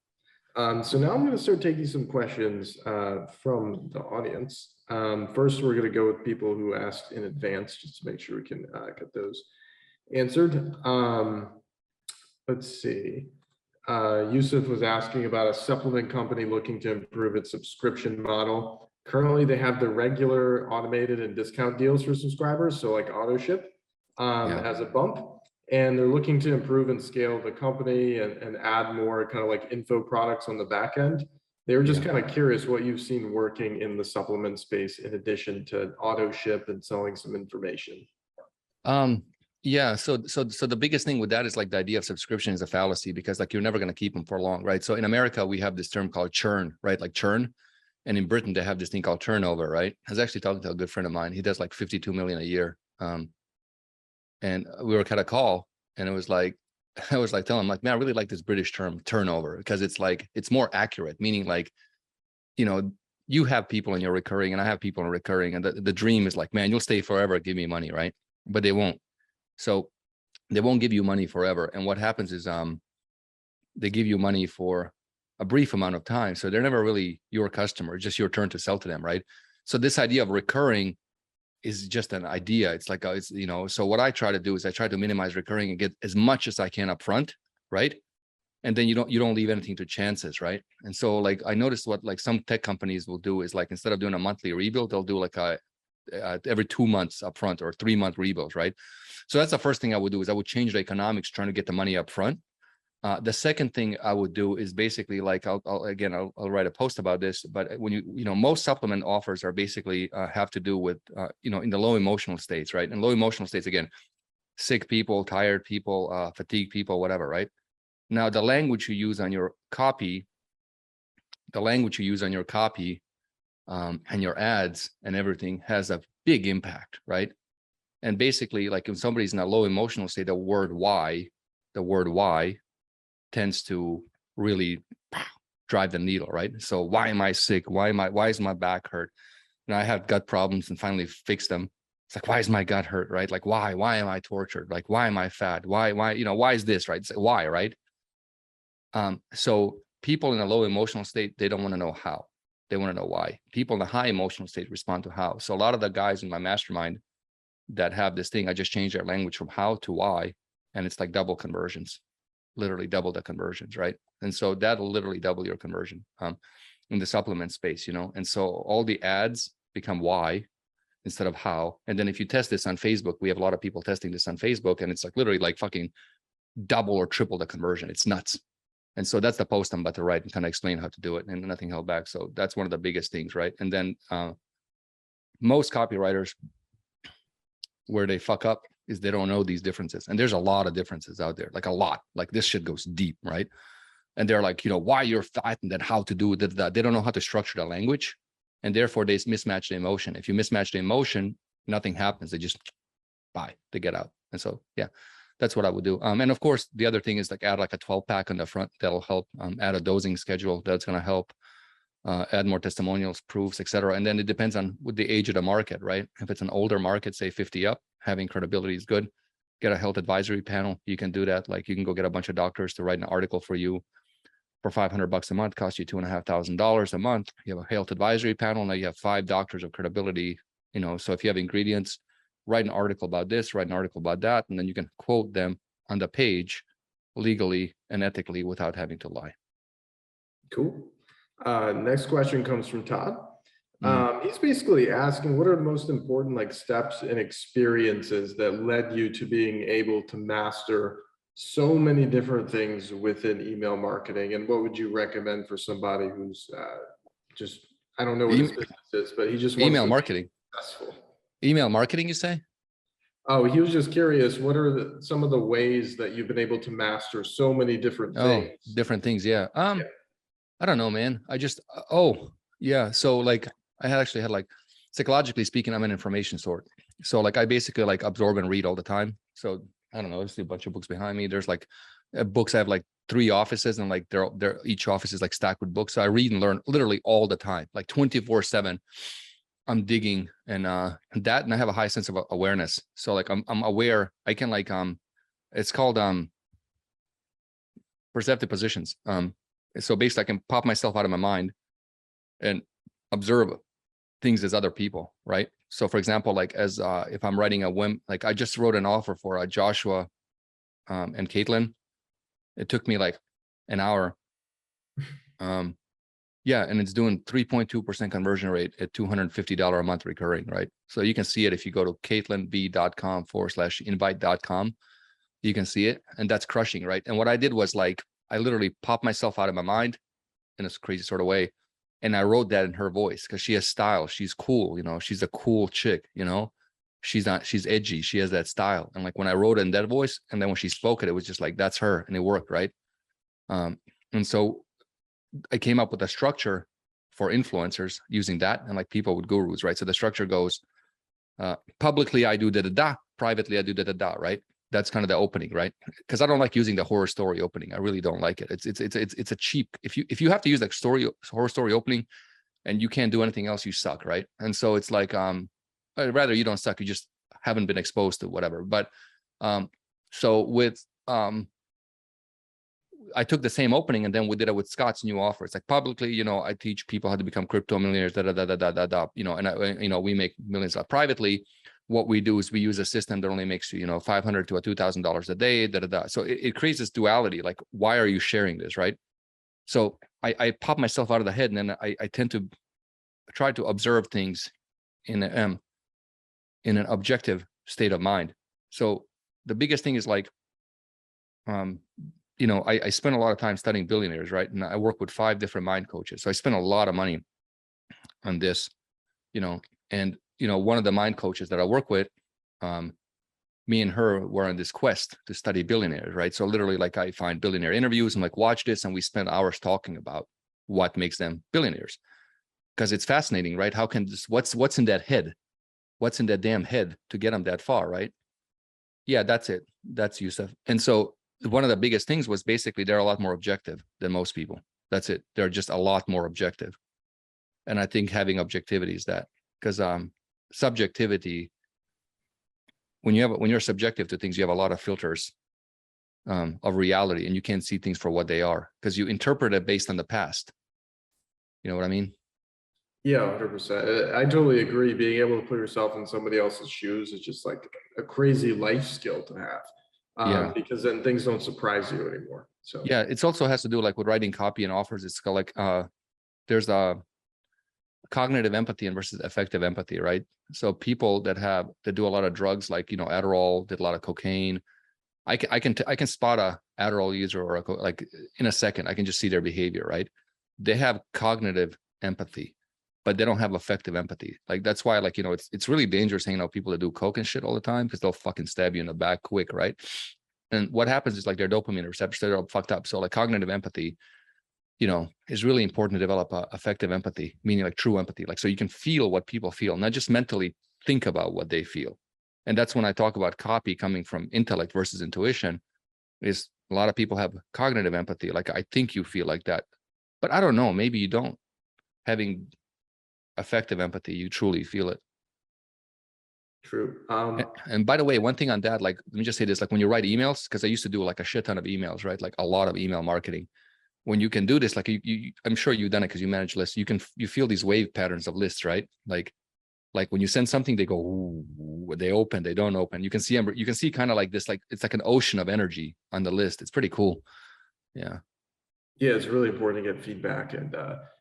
So now I'm going to start taking some questions from the audience. First, we're going to go with people who asked in advance, just to make sure we can get those answered. Let's see. Yusuf was asking about a supplement company looking to improve its subscription model. Currently, they have the regular automated and discount deals for subscribers, so like auto ship as a bump. And they're looking to improve and scale the company and add more kind of like info products on the back end. They were just kind of curious what you've seen working in the supplement space in addition to auto ship and selling some information. Yeah. So the biggest thing with that is like the idea of subscription is a fallacy because like you're never going to keep them for long, right? So in America, we have this term called churn, right? Like churn. And in Britain, they have this thing called turnover, right? I was actually talking to a good friend of mine. He does like 52 million a year. And we were kind of call and it was like, I was like telling him like, man, I really like this British term turnover because it's like, it's more accurate, meaning like, you know, you have people in your recurring and I have people in recurring and the dream is like, man, you'll stay forever. Give me money. Right. But they won't. So they won't give you money forever. And what happens is, they give you money for a brief amount of time. So they're never really your customer, it's just your turn to sell to them. Right. So this idea of recurring is just an idea. It's like, it's, you know, so what I try to do is I try to minimize recurring and get as much as I can up front. Right. And then you don't leave anything to chances. Right. And so like, I noticed what like some tech companies will do is like, instead of doing a monthly rebuild, they'll do like every 2 months up front or 3-month rebuilds. Right. So that's the first thing I would do is I would change the economics trying to get the money up front. The second thing I would do is basically like, I'll write a post about this, but when you know, most supplement offers are basically have to do with, you know, in the low emotional states, right? And low emotional states, again, sick people, tired people, fatigued people, whatever, right? Now, the language you use on your copy, and your ads and everything has a big impact, right? And basically, like if somebody's in a low emotional state, the word why tends to really drive the needle, right? So why am I sick? Why is my back hurt? And I have gut problems and finally fix them. It's like, why is my gut hurt, right? Like, why am I tortured? Like, why am I fat? Why, you know, why is this, right? It's like, why, right? So people in a low emotional state, they don't want to know how. They want to know why. People in a high emotional state respond to how. So a lot of the guys in my mastermind that have this thing, I just changed their language from how to why, and it's like double conversions. Literally double the conversions, right? And so that'll literally double your conversion in the supplement space, you know? And so all the ads become why instead of how. And then if you test this on Facebook, we have a lot of people testing this on Facebook and it's like literally like fucking double or triple the conversion. It's nuts. And so that's the post I'm about to write and kind of explain how to do it and nothing held back. So that's one of the biggest things, right? And then most copywriters, where they fuck up is they don't know these differences. And there's a lot of differences out there, like a lot, like this shit goes deep, right? And they're like, you know, why you're fat and then how to do that. They don't know how to structure the language. And therefore they mismatch the emotion. If you mismatch the emotion, nothing happens. They just buy, they get out. And so, yeah, that's what I would do. And of course, the other thing is like add like a 12-pack on the front. That'll help. Add a dosing schedule. That's going to help. Add more testimonials, proofs, etc. And then it depends on with the age of the market, right? If it's an older market, say 50 up, having credibility is good. Get a health advisory panel. You can do that. Like you can go get a bunch of doctors to write an article for you for $500 a month, cost you $2,500 a month. You have a health advisory panel. Now you have 5 doctors of credibility, you know, so if you have ingredients, write an article about this, write an article about that, and then you can quote them on the page legally and ethically without having to lie. Cool. Next question comes from Todd. He's basically asking, what are the most important like steps and experiences that led you to being able to master so many different things within email marketing? And what would you recommend for somebody who's just, I don't know what his business is, but he just wants email to marketing. be successful. Email marketing, you say? Oh, he was just curious, what are some of the ways that you've been able to master so many different things? Different things, yeah. I don't know, man. I just, yeah. So like I actually had like, psychologically speaking, I'm an information sort. So like I basically like absorb and read all the time. So I don't know, there's a bunch of books behind me. There's like books. I have like 3 offices and like they're each office is like stacked with books. So I read and learn literally all the time, like 24/7. I'm digging and that, and I have a high sense of awareness. So like I'm aware. I can like it's called perceptive positions. So basically I can pop myself out of my mind and observe things as other people, right? So for example, like as if I'm writing like I just wrote an offer for Joshua and Caitlin. It took me like an hour. Yeah, and it's doing 3.2% conversion rate at $250 a month recurring, right? So you can see it if you go to caitlinb.com/invite.com. You can see it, and that's crushing, right? And what I did was like, I literally popped myself out of my mind in this crazy sort of way, and I wrote that in her voice because she has style. She's cool, you know. She's a cool chick, you know. She's edgy. She has that style. And like when I wrote it in that voice, and then when she spoke it, it was just like, that's her, and it worked, right? And so I came up with a structure for influencers using that, and like people with gurus, right? So the structure goes, publicly I do da-da-da, privately I do da-da-da, right? That's kind of the opening, right? Because I don't like using the horror story opening. I really don't like it. It's a cheap, if you have to use like horror story opening and you can't do anything else, you suck, right? And so it's like, rather you don't suck, you just haven't been exposed to whatever. But so with I took the same opening and then we did it with Scott's new offer. It's like publicly, you know, I teach people how to become crypto millionaires, you know, and you know, we make millions. Privately, what we do is we use a system that only makes you, you know, $500 to $2,000 a day, So it creates this duality. Like, why are you sharing this, right? So I pop myself out of the head, and then I tend to try to observe things in an objective state of mind. So the biggest thing is like, you know, I spend a lot of time studying billionaires, right? And I work with 5 different mind coaches. So I spend a lot of money on this, you know, and, you know, one of the mind coaches that I work with, me and her were on this quest to study billionaires, right? So literally like I find billionaire interviews, I'm like, watch this. And we spend hours talking about what makes them billionaires. Because it's fascinating, right? How can this, what's in that head? What's in that damn head to get them that far, right? Yeah, that's it. That's Yusuf. And so one of the biggest things was basically they're a lot more objective than most people. That's it. They're just a lot more objective. And I think having objectivity is that, because subjectivity, when you're subjective to things, you have a lot of filters of reality, and you can't see things for what they are because you interpret it based on the past. You know what I mean? Yeah, 100%. I totally agree. Being able to put yourself in somebody else's shoes is just like a crazy life skill to have. Yeah. Because then things don't surprise you anymore. So yeah, it also has to do like with writing copy and offers. It's like there's a cognitive empathy and versus effective empathy, right? So people that do a lot of drugs, like, you know, Adderall, did a lot of cocaine. I can spot a Adderall user or like in a second. I can just see their behavior, right? They have cognitive empathy, but they don't have effective empathy. Like that's why, like, you know, it's really dangerous hanging out with people that do coke and shit all the time, because they'll fucking stab you in the back quick, right? And what happens is like their dopamine receptors, they're all fucked up. So like cognitive empathy, you know, is really important to develop effective empathy, meaning like true empathy. Like, so you can feel what people feel, not just mentally think about what they feel. And that's when I talk about copy coming from intellect versus intuition, is a lot of people have cognitive empathy. Like, I think you feel like that, but I don't know, maybe you don't. Having effective empathy, you truly feel it. true. And by the way, one thing on that, like, let me just say this, like when you write emails, because I used to do like a shit ton of emails, right? Like a lot of email marketing. When you can do this, like I'm sure you've done it because you manage lists. You feel these wave patterns of lists, right? Like when you send something, they go, ooh, they open, they don't open. You can see kind of like this, like it's like an ocean of energy on the list. It's pretty cool. Yeah. Yeah, it's really important to get feedback, and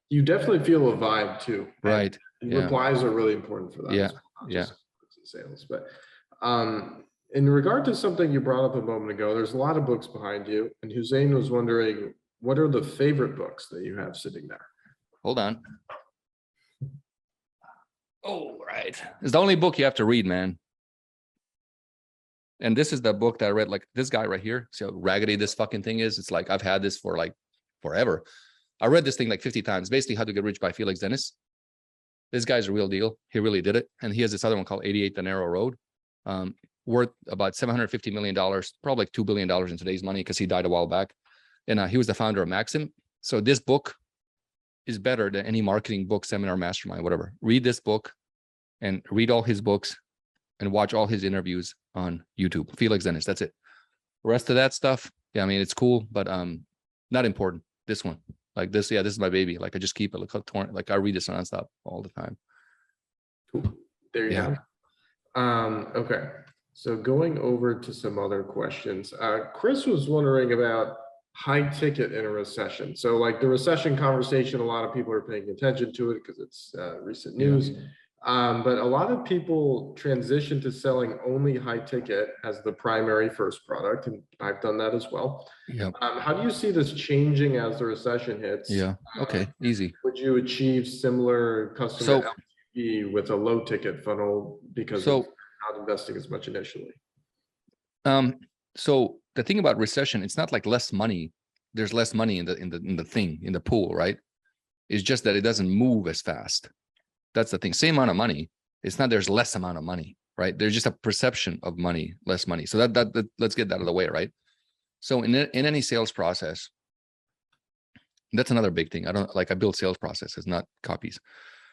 you definitely feel a vibe too. Right. And Yeah. replies are really important for that. Yeah. As well, not Yeah. just sales. But in regard to something you brought up a moment ago, there's a lot of books behind you, and Hussein was wondering, what are the favorite books that you have sitting there? Hold on. Oh, right. It's the only book you have to read, man. And this is the book that I read, like this guy right here. See how raggedy this fucking thing is? It's like, I've had this for like forever. I read this thing like 50 times, basically How to Get Rich by Felix Dennis. This guy's a real deal. He really did it. And he has this other one called 88 The Narrow Road, worth about $750 million, probably like $2 billion in today's money, because he died a while back. And he was the founder of Maxim. So this book is better than any marketing book, seminar, mastermind, whatever. Read this book and read all his books and watch all his interviews on YouTube. Felix Dennis, that's it. The rest of that stuff, yeah, I mean, it's cool, but not important. This one, like this, yeah, this is my baby. Like I just keep it. Look how torn. Like I read this nonstop all the time. Cool. There you have it. Okay, so going over to some other questions. Chris was wondering about high ticket in a recession. So like the recession conversation, a lot of people are paying attention to it because it's recent news. But a lot of people transition to selling only high ticket as the primary first product, and I've done that as well. Yeah. How do you see this changing as the recession hits? Yeah. Okay. Easy. Would you achieve similar customer LTV with a low ticket funnel because of not investing as much initially? So the thing about recession, it's not like less money. There's less money in the pool, right? It's just that it doesn't move as fast. That's the thing. Same amount of money. It's not there's less amount of money, right? There's just a perception of money, less money. So that let's get that out of the way, right? So in any sales process, that's another big thing. I build sales processes, not copies.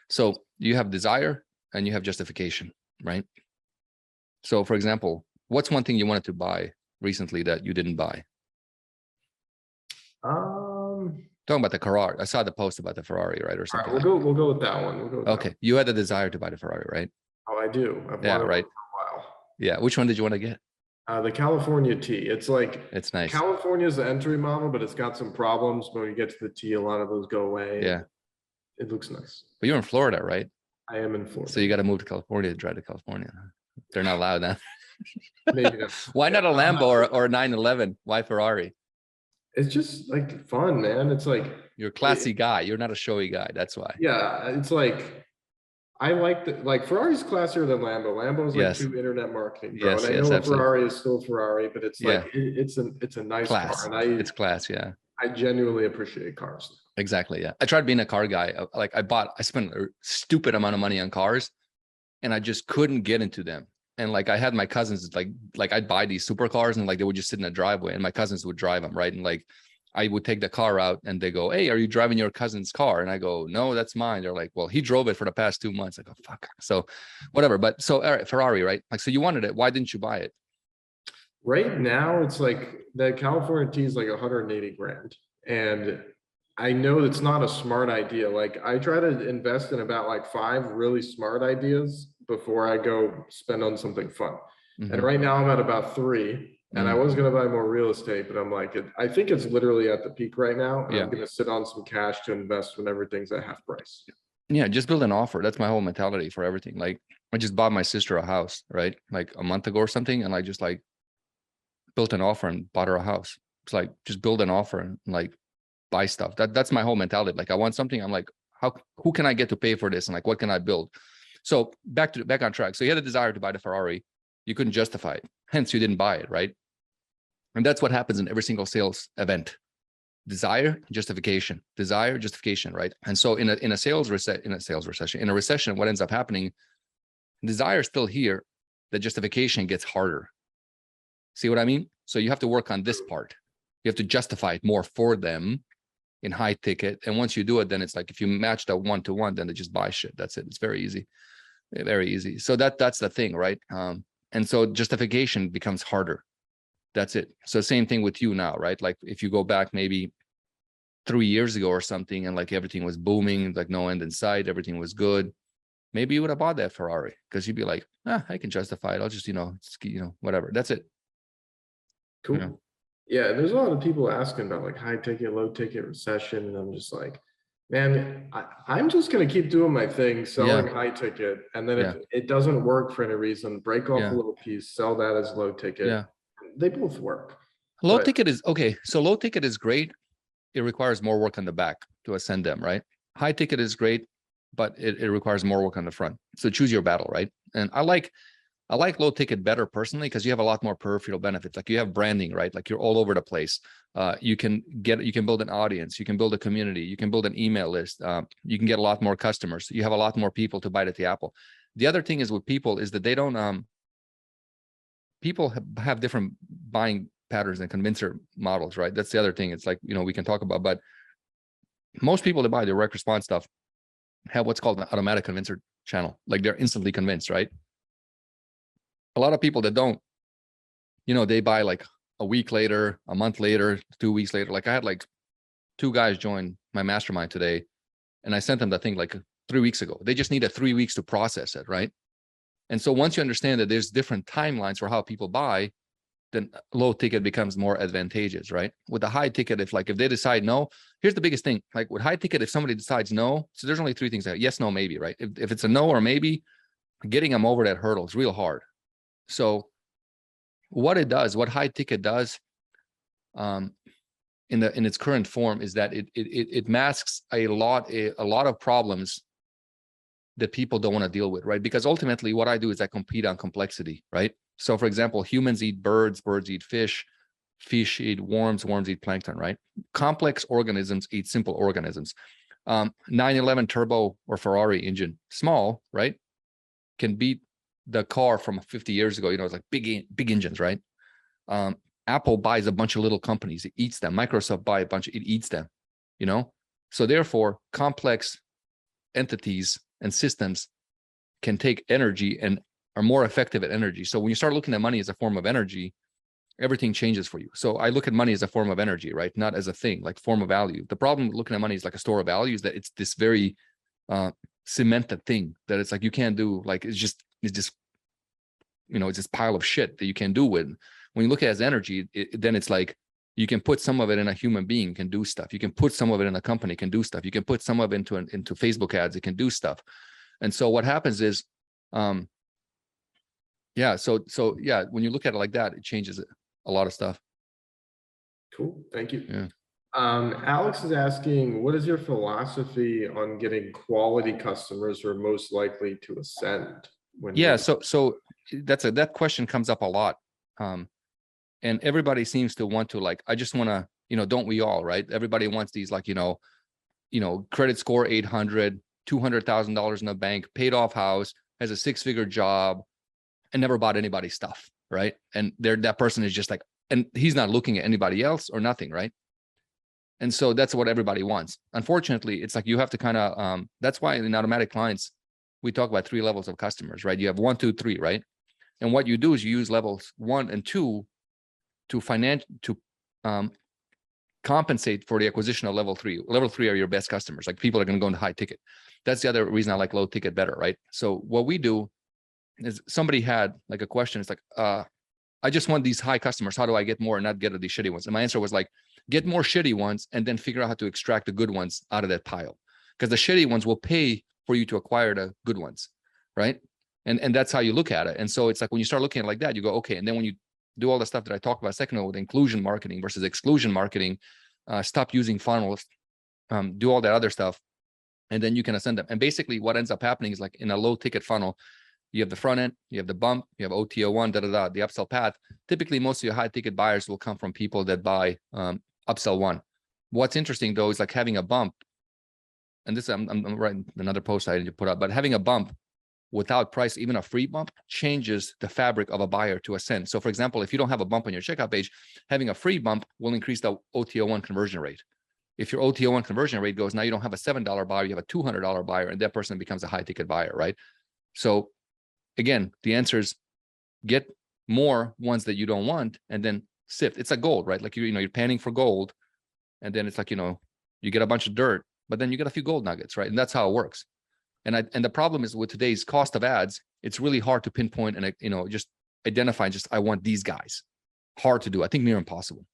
So you have desire and you have justification, right? So for example, what's one thing you wanted to buy recently that you didn't buy? Talking about the Ferrari. I saw the post about the Ferrari, right? Or something. All right, we'll go with that one. We'll go with okay. You had the desire to buy the Ferrari, right? Oh, I do. I've wanted right. For a while. Yeah. Which one did you want to get? The California T. It's like, it's nice. California is the entry model, but it's got some problems. But when you get to the T, a lot of those go away. Yeah. It looks nice. But you're in Florida, right? I am in Florida. So you got to move to California to drive to California. They're not allowed now. Maybe why not a Lambo or 911? Why Ferrari? It's just like fun, man. It's like you're a classy guy. You're not a showy guy. That's why. Yeah, it's like I like Ferrari's classier than Lambo. Lambo is like too internet marketing, bro. And I know Ferrari is still Ferrari, but it's like it's a nice class. car, and it's class. Yeah, I genuinely appreciate cars. Exactly. Yeah, I tried being a car guy. Like I spent a stupid amount of money on cars, and I just couldn't get into them. And like I had my cousins, like I'd buy these supercars, and like they would just sit in the driveway, and my cousins would drive them, right? And like I would take the car out, and they go, "Hey, are you driving your cousin's car?" And I go, "No, that's mine." They're like, "Well, he drove it for the past 2 months." I go, "Fuck." So, whatever. But so, all right, Ferrari, right? Like, so you wanted it. Why didn't you buy it? Right now, it's like the California T is like 180 grand, and I know it's not a smart idea. Like I try to invest in about like 5 really smart ideas before I go spend on something fun. And right now I'm at about 3, and I was going to buy more real estate, but I'm like, I think it's literally at the peak right now. And I'm going to sit on some cash to invest when everything's at half price. Yeah. Just build an offer. That's my whole mentality for everything. Like I just bought my sister a house, right? Like a month ago or something. And I just like built an offer and bought her a house. It's like, just build an offer and like buy stuff. That's my whole mentality. Like I want something. I'm like, who can I get to pay for this? And like, what can I build? So back on track. So you had a desire to buy the Ferrari. You couldn't justify it. Hence you didn't buy it, right? And that's what happens in every single sales event. Desire, justification, right? And so in a recession, what ends up happening, desire is still here. The justification gets harder. See what I mean? So you have to work on this part. You have to justify it more for them in high ticket. And once you do it, then it's like, if you match that 1-to-1, then they just buy shit. That's it. It's very easy. Very easy. So that's the thing, right? And so justification becomes harder. That's it. So same thing with you now, right? Like if you go back maybe 3 years ago or something, and like everything was booming, like no end in sight, everything was good, maybe you would have bought that Ferrari because you'd be like, I can justify it. I'll just, whatever. That's it. Cool. Yeah, there's a lot of people asking about like high ticket, low ticket, recession, and I'm just like, man, I'm just gonna keep doing my thing, selling high ticket, and then if it doesn't work for any reason, break off a little piece, sell that as low ticket. Yeah, they both work. Low ticket is okay. So low ticket is great. It requires more work on the back to ascend them, right? High ticket is great, but it requires more work on the front. So choose your battle, right? And I like low ticket better personally because you have a lot more peripheral benefits. Like you have branding, right? Like you're all over the place. You can build an audience, you can build a community, you can build an email list. You can get a lot more customers. You have a lot more people to bite at the apple. The other thing is with people is that they don't, people have different buying patterns and convincer models, right? That's the other thing. It's like, we can talk about, but most people that buy direct response stuff have what's called an automatic convincer channel. Like they're instantly convinced, right? A lot of people that don't, they buy like a week later, a month later, 2 weeks later. Like I had like 2 guys join my mastermind today, and I sent them that thing like 3 weeks ago. They just needed 3 weeks to process it, right? And so once you understand that there's different timelines for how people buy, then low ticket becomes more advantageous, right? With the high ticket, if they decide no, here's the biggest thing. Like with high ticket, if somebody decides no, so there's only three things there: yes, no, maybe, right? If it's a no or maybe, getting them over that hurdle is real hard. So what high ticket does, in its current form, is that it masks a lot of problems that people don't want to deal with, right? Because ultimately what I do is I compete on complexity, right? So for example, humans eat birds, birds eat fish, fish eat worms, worms eat plankton, right? Complex organisms eat simple organisms. 911 turbo or Ferrari engine, small, right? Can beat the car from 50 years ago. It's like big engines, right? Apple buys a bunch of little companies, it eats them. Microsoft buy a bunch, it eats them, So therefore, complex entities and systems can take energy and are more effective at energy. So when you start looking at money as a form of energy, everything changes for you. So I look at money as a form of energy, right? Not as a thing, like form of value. The problem with looking at money is like a store of value is that it's this very cemented thing that it's like you can't do, like it's just it's this pile of shit that you can't do with. When you look at it as energy, then it's like you can put some of it in a human being, can do stuff. You can put some of it in a company, can do stuff. You can put some of it into Facebook ads, it can do stuff. And so what happens is, when you look at it like that, it changes a lot of stuff. Cool, thank you. Yeah. Alex is asking, what is your philosophy on getting quality customers who are most likely to ascend? So that question comes up a lot. And everybody seems to want to, like, I just want to, don't we all, right? Everybody wants these, like, credit score 800, $200,000 in the bank, paid off house, has a 6-figure job, and never bought anybody's stuff, right? And that person is just like, and he's not looking at anybody else or nothing, right? And so that's what everybody wants. Unfortunately, it's like you have to kind of, that's why in automatic clients, we talk about 3 levels of customers, right? You have 1, 2, 3, right? And what you do is you use levels 1 and 2 to compensate for the acquisition of level 3. Level 3 are your best customers, like people are going to go into high ticket. That's the other reason I like low ticket better, right? So what we do is, somebody had like a question. It's like, I just want these high customers. How do I get more and not get these shitty ones? And my answer was like, get more shitty ones and then figure out how to extract the good ones out of that pile, because the shitty ones will pay for you to acquire the good ones, right? And that's how you look at it. And so it's like when you start looking at it like that, you go, okay. And then when you do all the stuff that I talked about a second ago with inclusion marketing versus exclusion marketing, stop using funnels, do all that other stuff, and then you can ascend them. And basically what ends up happening is, like in a low ticket funnel, you have the front end, you have the bump, you have OTO1, the upsell path. Typically, most of your high ticket buyers will come from people that buy upsell 1. What's interesting though is like having a bump, and this I'm writing another post I need to put up, but having a bump without price, even a free bump, changes the fabric of a buyer to ascend. So for example, if you don't have a bump on your checkout page, having a free bump will increase the OTO1 conversion rate. If your OTO1 conversion rate goes, now you don't have a $7 buyer, you have a $200 buyer, and that person becomes a high ticket buyer, right? So again, the answer is get more ones that you don't want and then sift. It's like gold, right? Like you're panning for gold, and then it's like, you get a bunch of dirt, but then you get a few gold nuggets, right? And that's how it works. And the problem is with today's cost of ads, it's really hard to pinpoint and just identify. I want these guys. Hard to do. I think near impossible.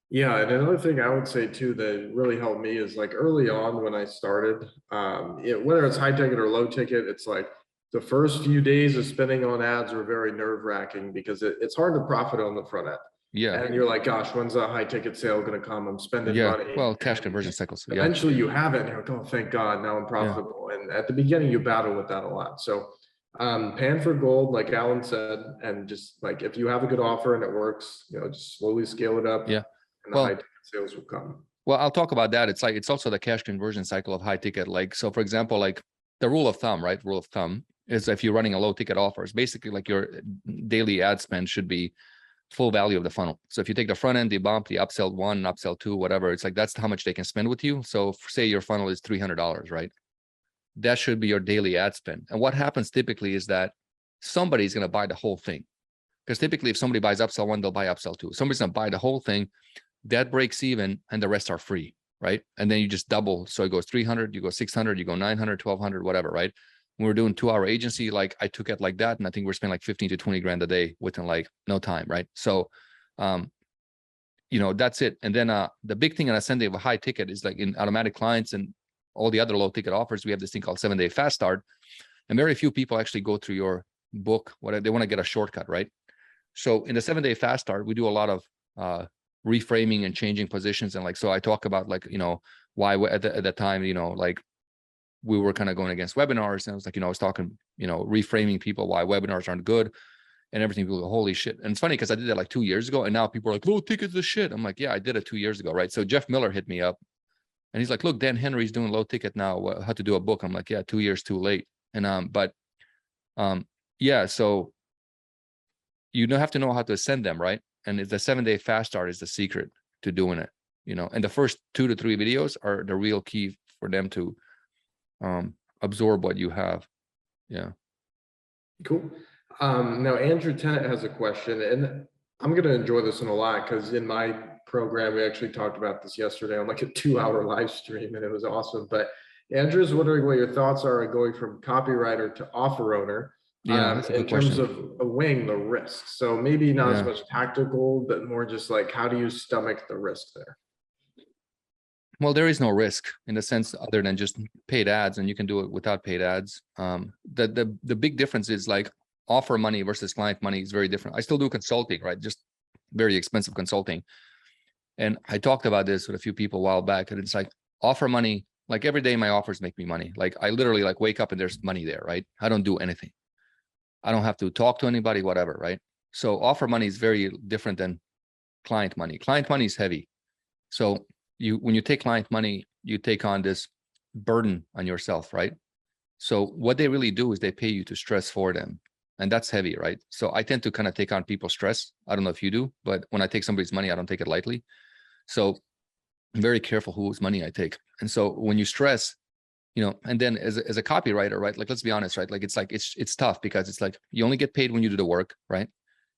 Yeah, and another thing I would say too that really helped me is, like, early on when I started, whether it's high ticket or low ticket, it's like the first few days of spending on ads are very nerve-wracking because it's hard to profit on the front end. Yeah. And you're like, gosh, when's a high ticket sale going to come? I'm spending money. Well, cash conversion cycles. Eventually you have it and you're like, oh, thank God, now I'm profitable. And at the beginning you battle with that a lot. So pan for gold, like Alen said, and just like, if you have a good offer and it works, just slowly scale it up. Yeah. And the high ticket sales will come. Well, I'll talk about that. It's like, it's also the cash conversion cycle of high ticket. Like, so for example, like the rule of thumb, right? Rule of thumb is if you're running a low ticket offers, basically like your daily ad spend should be full value of the funnel. So if you take the front end, the bump, the upsell 1, upsell 2, whatever, it's like, that's how much they can spend with you. So say your funnel is $300, right? That should be your daily ad spend. And what happens typically is that somebody's going to buy the whole thing. Because typically if somebody buys upsell 1, they'll buy upsell 2. Somebody's going to buy the whole thing. That breaks even and the rest are free, right? And then you just double. So it goes 300, you go 600, you go 900, 1200, whatever, right? we were doing 2-hour agency, like I took it like that. And I think we're spending like 15 to 20 grand a day within like no time. Right. So, that's it. And then the big thing on a Sunday of a high ticket is like in automatic clients and all the other low ticket offers, we have this thing called 7-day fast start. And very few people actually go through your book. They want to get a shortcut, right? So in the 7-day fast start, we do a lot of reframing and changing positions. And like, so I talk about like, why at the time, like we were kind of going against webinars. And I was like, I was talking, reframing people why webinars aren't good and everything. People go, holy shit. And it's funny because I did that like 2 years ago. And now people are like, low tickets is shit. I'm like, yeah, I did it 2 years ago. Right. So Jeff Miller hit me up and he's like, look, Dan Henry's doing low ticket now. How to do a book. I'm like, yeah, 2 years too late. And, yeah, so you don't have to know how to ascend them, right? And the 7-day fast start is the secret to doing it, and the first 2 to 3 videos are the real key for them to absorb what you have. Yeah. Cool. Now Andrew Tennant has a question, and I'm going to enjoy this one a lot because in my program, we actually talked about this yesterday on like a 2-hour live stream, and it was awesome. But Andrew's wondering what your thoughts are on going from copywriter to offer owner. Yeah, that's a In good terms question. of weighing the risks. So maybe not as Yeah. much tactical, but more just like, how do you stomach the risk there? Well, there is no risk in the sense other than just paid ads, and you can do it without paid ads. The big difference is like offer money versus client money is very different. I still do consulting, right? Just very expensive consulting. And I talked about this with a few people a while back, and it's like offer money, like every day my offers make me money. Like I literally like wake up and there's money there, right? I don't do anything. I don't have to talk to anybody, whatever, right? So offer money is very different than client money. Client money is heavy. So when you take client money, you take on this burden on yourself, right? So what they really do is they pay you to stress for them. And that's heavy, right? So I tend to kind of take on people's stress. I don't know if you do, but when I take somebody's money, I don't take it lightly. So I'm very careful whose money I take. And so when you stress, and then as a copywriter, right? Like, let's be honest, right? Like, it's tough because it's like, you only get paid when you do the work, right?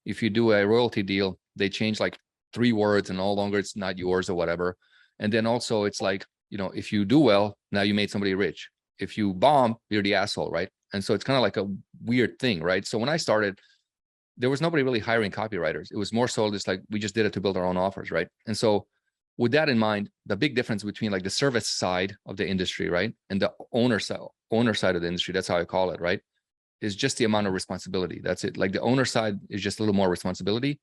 If you do a royalty deal, they change like 3 words and no longer it's not yours or whatever. And then also it's like, if you do well, now you made somebody rich. If you bomb, you're the asshole, right? And so it's kind of like a weird thing, right? So when I started, there was nobody really hiring copywriters. It was more so just like, we just did it to build our own offers, right? And so with that in mind, the big difference between like the service side of the industry, right, and the owner side of the industry, that's how I call it, right, is just the amount of responsibility. That's it. Like the owner side is just a little more responsibility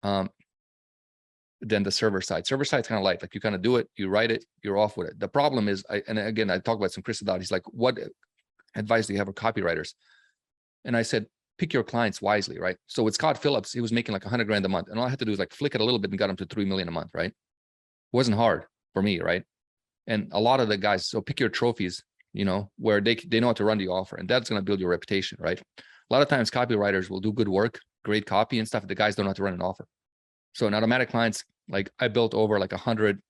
than the server side. Server side's kind of light. Like you kind of do it, you write it, you're off with it. The problem is, and again, I talk about some Chris Adot. He's like, what advice do you have for copywriters? And I said, pick your clients wisely, right? So with Scott Phillips, he was making like 100 grand a month, and all I had to do is like flick it a little bit and got him to 3 million a month, right? Wasn't hard for me, right? And a lot of the guys, so pick your trophies, where they know how to run the offer, and that's going to build your reputation, right? A lot of times copywriters will do good work, great copy and stuff. The guys don't know how to run an offer. So in automatic clients, like I built over like 100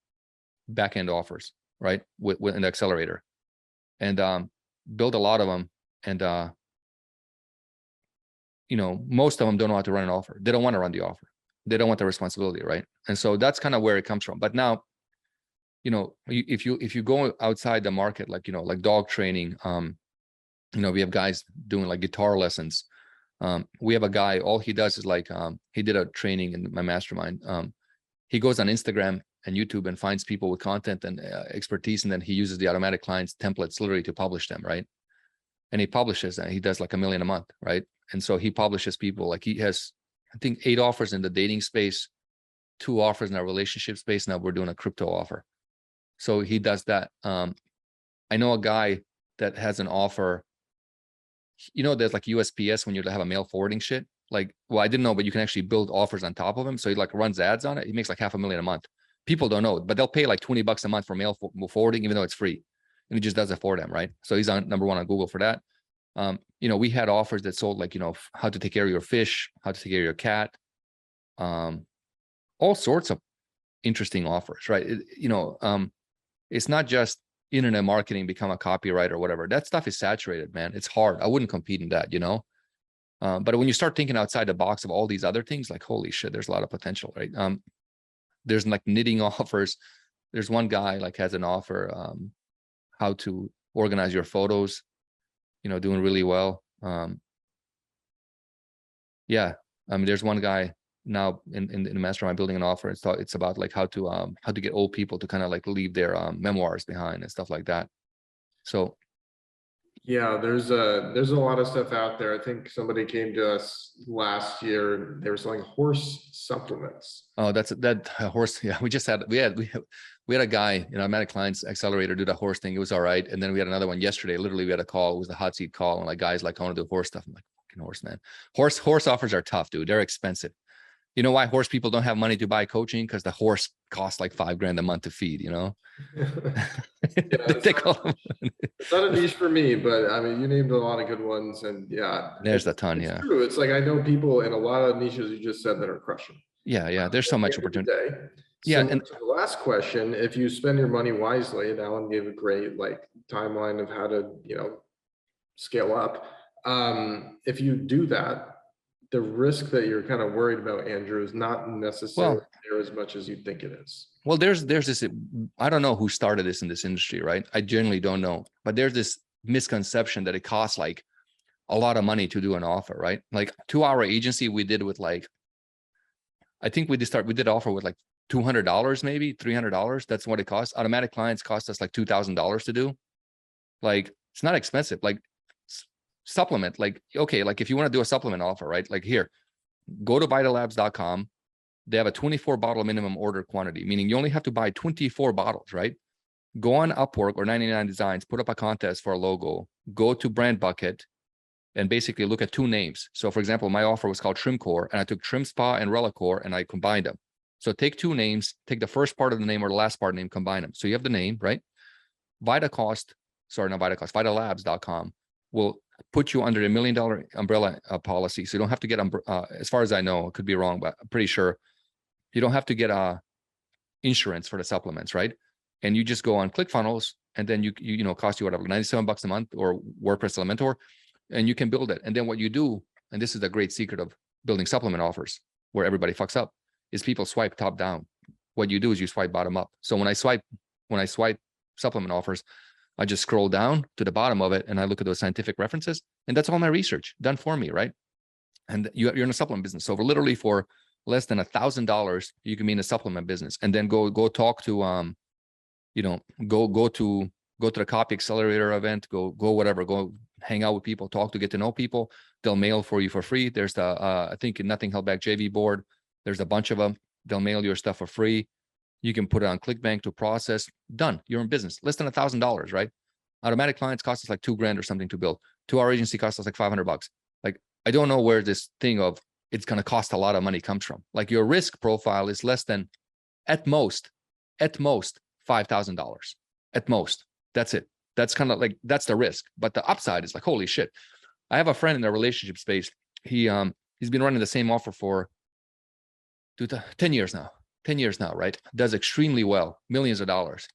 back-end offers, right? With an accelerator, and built a lot of them. And, most of them don't know how to run an offer. They don't want to run the offer. They don't want the responsibility, right? And so that's kind of where it comes from. But now, if you go outside the market, like, like dog training, we have guys doing like guitar lessons. We have a guy, all he does is like, he did a training in my mastermind. He goes on Instagram and YouTube and finds people with content and expertise. And then he uses the automatic clients templates literally to publish them, right? And he publishes, and he does like $1 million a month, right? And so he publishes people, like he has, I think 8 offers in the dating space, 2 offers in our relationship space. Now we're doing a crypto offer. So he does that. I know a guy that has an offer, there's like USPS when you have a mail forwarding shit. Like, well, I didn't know, but you can actually build offers on top of him. So he like runs ads on it. He makes like $500,000 a month. People don't know, but they'll pay like $20 a month for mail forwarding, even though it's free. And he just does it for them, right? So he's on #1 on Google for that. We had offers that sold like, how to take care of your fish, how to take care of your cat, all sorts of interesting offers, right? It's not just internet marketing, become a copywriter or whatever. That stuff is saturated, man. It's hard. I wouldn't compete in that, but when you start thinking outside the box of all these other things, like, holy shit, there's a lot of potential, right? There's like knitting offers. There's one guy like has an offer, how to organize your photos. doing really well. Yeah, I mean, there's one guy now in the mastermind building an offer. It's about like how to get old people to kind of like leave their memoirs behind and stuff like that. So Yeah, there's a lot of stuff out there. I think somebody came to us last year. They were selling horse supplements. oh, that horse. Yeah, we had a guy in our Automatic Clients Accelerator do the horse thing. It was all right. And then we had another one yesterday. Literally, we had a call. It was the hot seat call. And like guys like, I want to do horse stuff. I'm like, fucking horse, man. Horse offers are tough, dude. They're expensive. You know why horse people don't have money to buy coaching? Because the horse costs like $5,000 a month to feed, Yeah, it's not a niche for me, but I mean, you named a lot of good ones, and yeah, there's a ton. it's Yeah. true. It's like I know people in a lot of niches you just said that are crushing. Yeah. There's so much opportunity. Yeah. Yeah. And to the last question, if you spend your money wisely, and Alan gave a great like timeline of how to, scale up. If you do that, the risk that you're kind of worried about, Andrew, is not necessarily there as much as you think it is. Well, there's this, I don't know who started this in this industry, right? I genuinely don't know, but there's this misconception that it costs like a lot of money to do an offer, right? Like 2-hour agency we did with like, I think we did offer with like $200, maybe $300. That's what it costs. Automatic Clients cost us like $2,000 to do. Like, it's not expensive. Like supplement, like, okay, like if you want to do a supplement offer, right? Like here, go to vitalabs.com. They have a 24 bottle minimum order quantity, meaning you only have to buy 24 bottles, right? Go on Upwork or 99 Designs, put up a contest for a logo, go to Brand Bucket, and basically look at 2 names. So for example, my offer was called Trimcore, and I took Trim Spa and Relicore and I combined them. So take 2 names, take the first part of the name or the last part of the name, combine them. So you have the name, right? Vitalabs.com will put you under $1 million umbrella policy. So you don't have to get, as far as I know, it could be wrong, but I'm pretty sure you don't have to get insurance for the supplements, right? And you just go on ClickFunnels, and then you cost you whatever, $97 a month, or WordPress Elementor, and you can build it. And then what you do, and this is the great secret of building supplement offers, where everybody fucks up, is people swipe top down. What you do is you swipe bottom up. So when I swipe supplement offers, I just scroll down to the bottom of it and I look at those scientific references, and that's all my research done for me, right? And you're in a supplement business. So literally for less than $1,000, you can be in a supplement business, and then go talk to, go to the Copy Accelerator event, go whatever, go hang out with people, get to know people. They'll mail for you for free. There's the, I think Nothing Held Back JV board. There's a bunch of them. They'll mail your stuff for free. You can put it on ClickBank to process. Done. You're in business. Less than $1,000, right? Automatic Clients cost us like $2,000 or something to build. 2-hour agency costs us like $500. Like, I don't know where this thing of it's going to cost a lot of money comes from. Like, your risk profile is less than, at most $5,000. At most. That's it. That's kind of like, that's the risk. But the upside is like, holy shit. I have a friend in the relationship space. He's been running the same offer for 10 years now. 10 years now, right? Does extremely well, millions of dollars.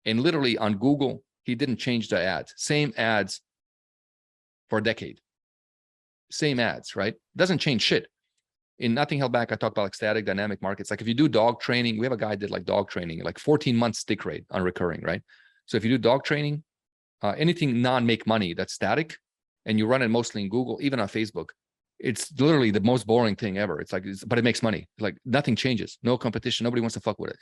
And literally on Google, he didn't change the ads. Same ads for a decade. Same ads, right? Doesn't change shit. In Nothing Held Back, I talk about like static dynamic markets. Like if you do dog training, we have a guy did like dog training, like 14-month stick rate on recurring, right? So if you do dog training, anything non-make money that's static, and you run it mostly in Google, even on Facebook, it's literally the most boring thing ever. It's like, but it makes money. Like nothing changes, no competition. Nobody wants to fuck with it,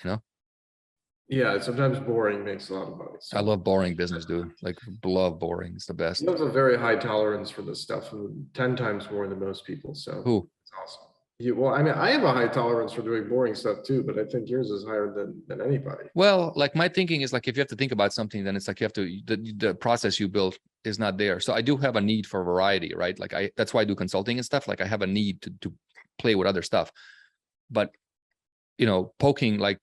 Yeah, sometimes boring makes a lot of money. So I love boring business, dude. Like, love boring. It's the best. you have a very high tolerance for this stuff, 10 times more than most people. So who? It's awesome. Well, I mean, I have a high tolerance for doing boring stuff too, but I think yours is higher than anybody. Well, like my thinking is like, if you have to think about something, then it's like you have to, the process you build is not there. So I do have a need for variety, right? Like that's why I do consulting and stuff. Like I have a need to play with other stuff, but poking like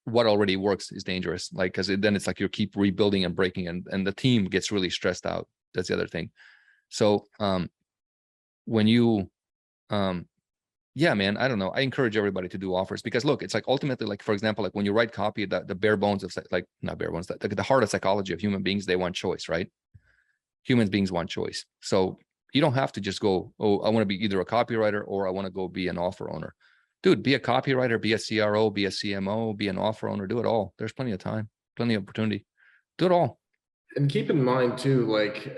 what already works is dangerous. Like, cause then it's like you keep rebuilding and breaking, and the team gets really stressed out. That's the other thing. So, when you, yeah, man, I don't know. I encourage everybody to do offers, because look, it's like ultimately, like, for example, like when you write copy, the bare bones of, like, not bare bones, the heart of psychology of human beings, they want choice, right? Human beings want choice. So you don't have to just go, oh, I want to be either a copywriter or I want to go be an offer owner. Dude, be a copywriter, be a CRO, be a CMO, be an offer owner, do it all. There's plenty of time, plenty of opportunity. Do it all. And keep in mind too, like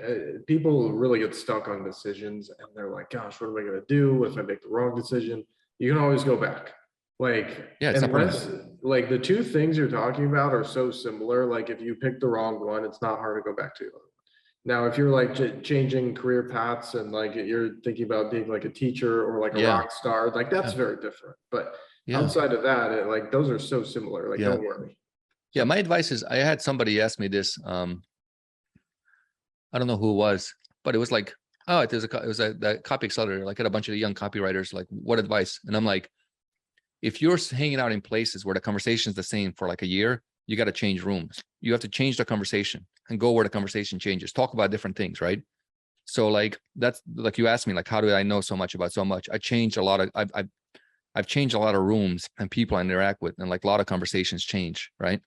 people really get stuck on decisions and they're like, gosh, what am I going to do? What if I make the wrong decision? You can always go back. Like, Yeah, it's not permanent. unless like the two things you're talking about are so similar, like if you pick the wrong one, it's not hard to go back to. Now, if you're like changing career paths and like you're thinking about being like a teacher or like a Yeah, rock star, like that's yeah, very different. But yeah, outside of that, like those are so similar. Like, yeah. don't worry. Yeah, So, my advice is, I had somebody ask me this. I don't know who it was, but it was like, oh, it was a that copy accelerator. Like, had a bunch of young copywriters. Like, what advice? And I'm like, if you're hanging out in places where the conversation is the same for like a year, you got to change rooms. You have to change the conversation and go where the conversation changes. Talk about different things, right? So like, that's like, you asked me like, how do I know so much about so much? I changed a lot of, I've changed a lot of rooms and people I interact with, and like a lot of conversations change, right?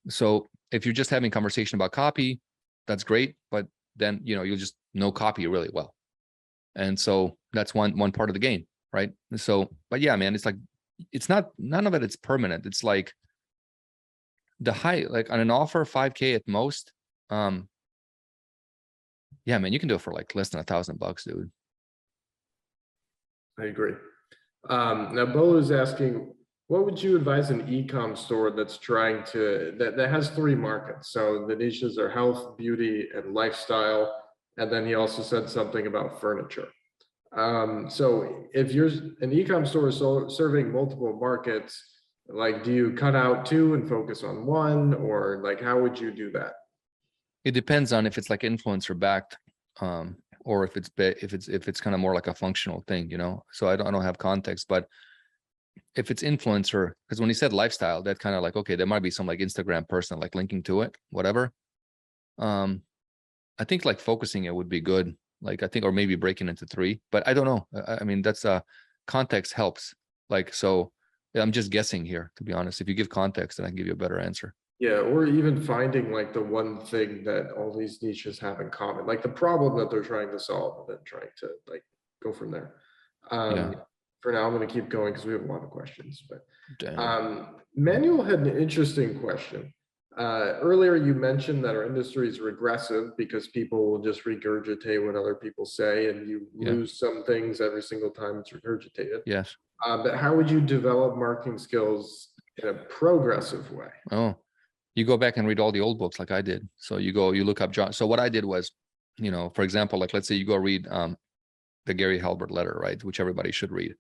So if you're just having conversation about copy, that's great, but then you'll just know copy really well. And so that's one part of the game, right? So, but yeah, man, it's like, it's not, none of it's permanent. It's like the high, like on an offer, 5K at most. Yeah, man, you can do it for like less than $1,000, dude. I agree. Now Bo is asking, what would you advise an e-com store that's trying to, that has three markets? So the niches are health, beauty, and lifestyle. And then he also said something about furniture. So if you're an e-com store serving multiple markets, like, do you cut out two and focus on one, or like, how would you do that? It depends on if it's like influencer backed, or if it's kind of more like a functional thing, So I don't have context, but if it's influencer, because when he said lifestyle, that kind of like, okay, there might be some like Instagram person like linking to it, whatever. I think like focusing it would be good. Like, I think, or maybe breaking into three, but I don't know. I mean, that's context helps. Like, so yeah, I'm just guessing here, to be honest. If you give context, then I can give you a better answer. Yeah, or even finding like the one thing that all these niches have in common, like the problem that they're trying to solve, and then trying to like go from there. Yeah. For now, I'm going to keep going because we have a lot of questions. But Damn. Manuel had an interesting question. Earlier, you mentioned that our industry is regressive because people will just regurgitate what other people say, and you Yeah. lose some things every single time it's regurgitated. Yes. But how would you develop marketing skills in a progressive way? Oh, you go back and read all the old books like I did. So you look up John. So what I did was, for example, like, let's say you go read the Gary Halbert letter, right? Which everybody should read.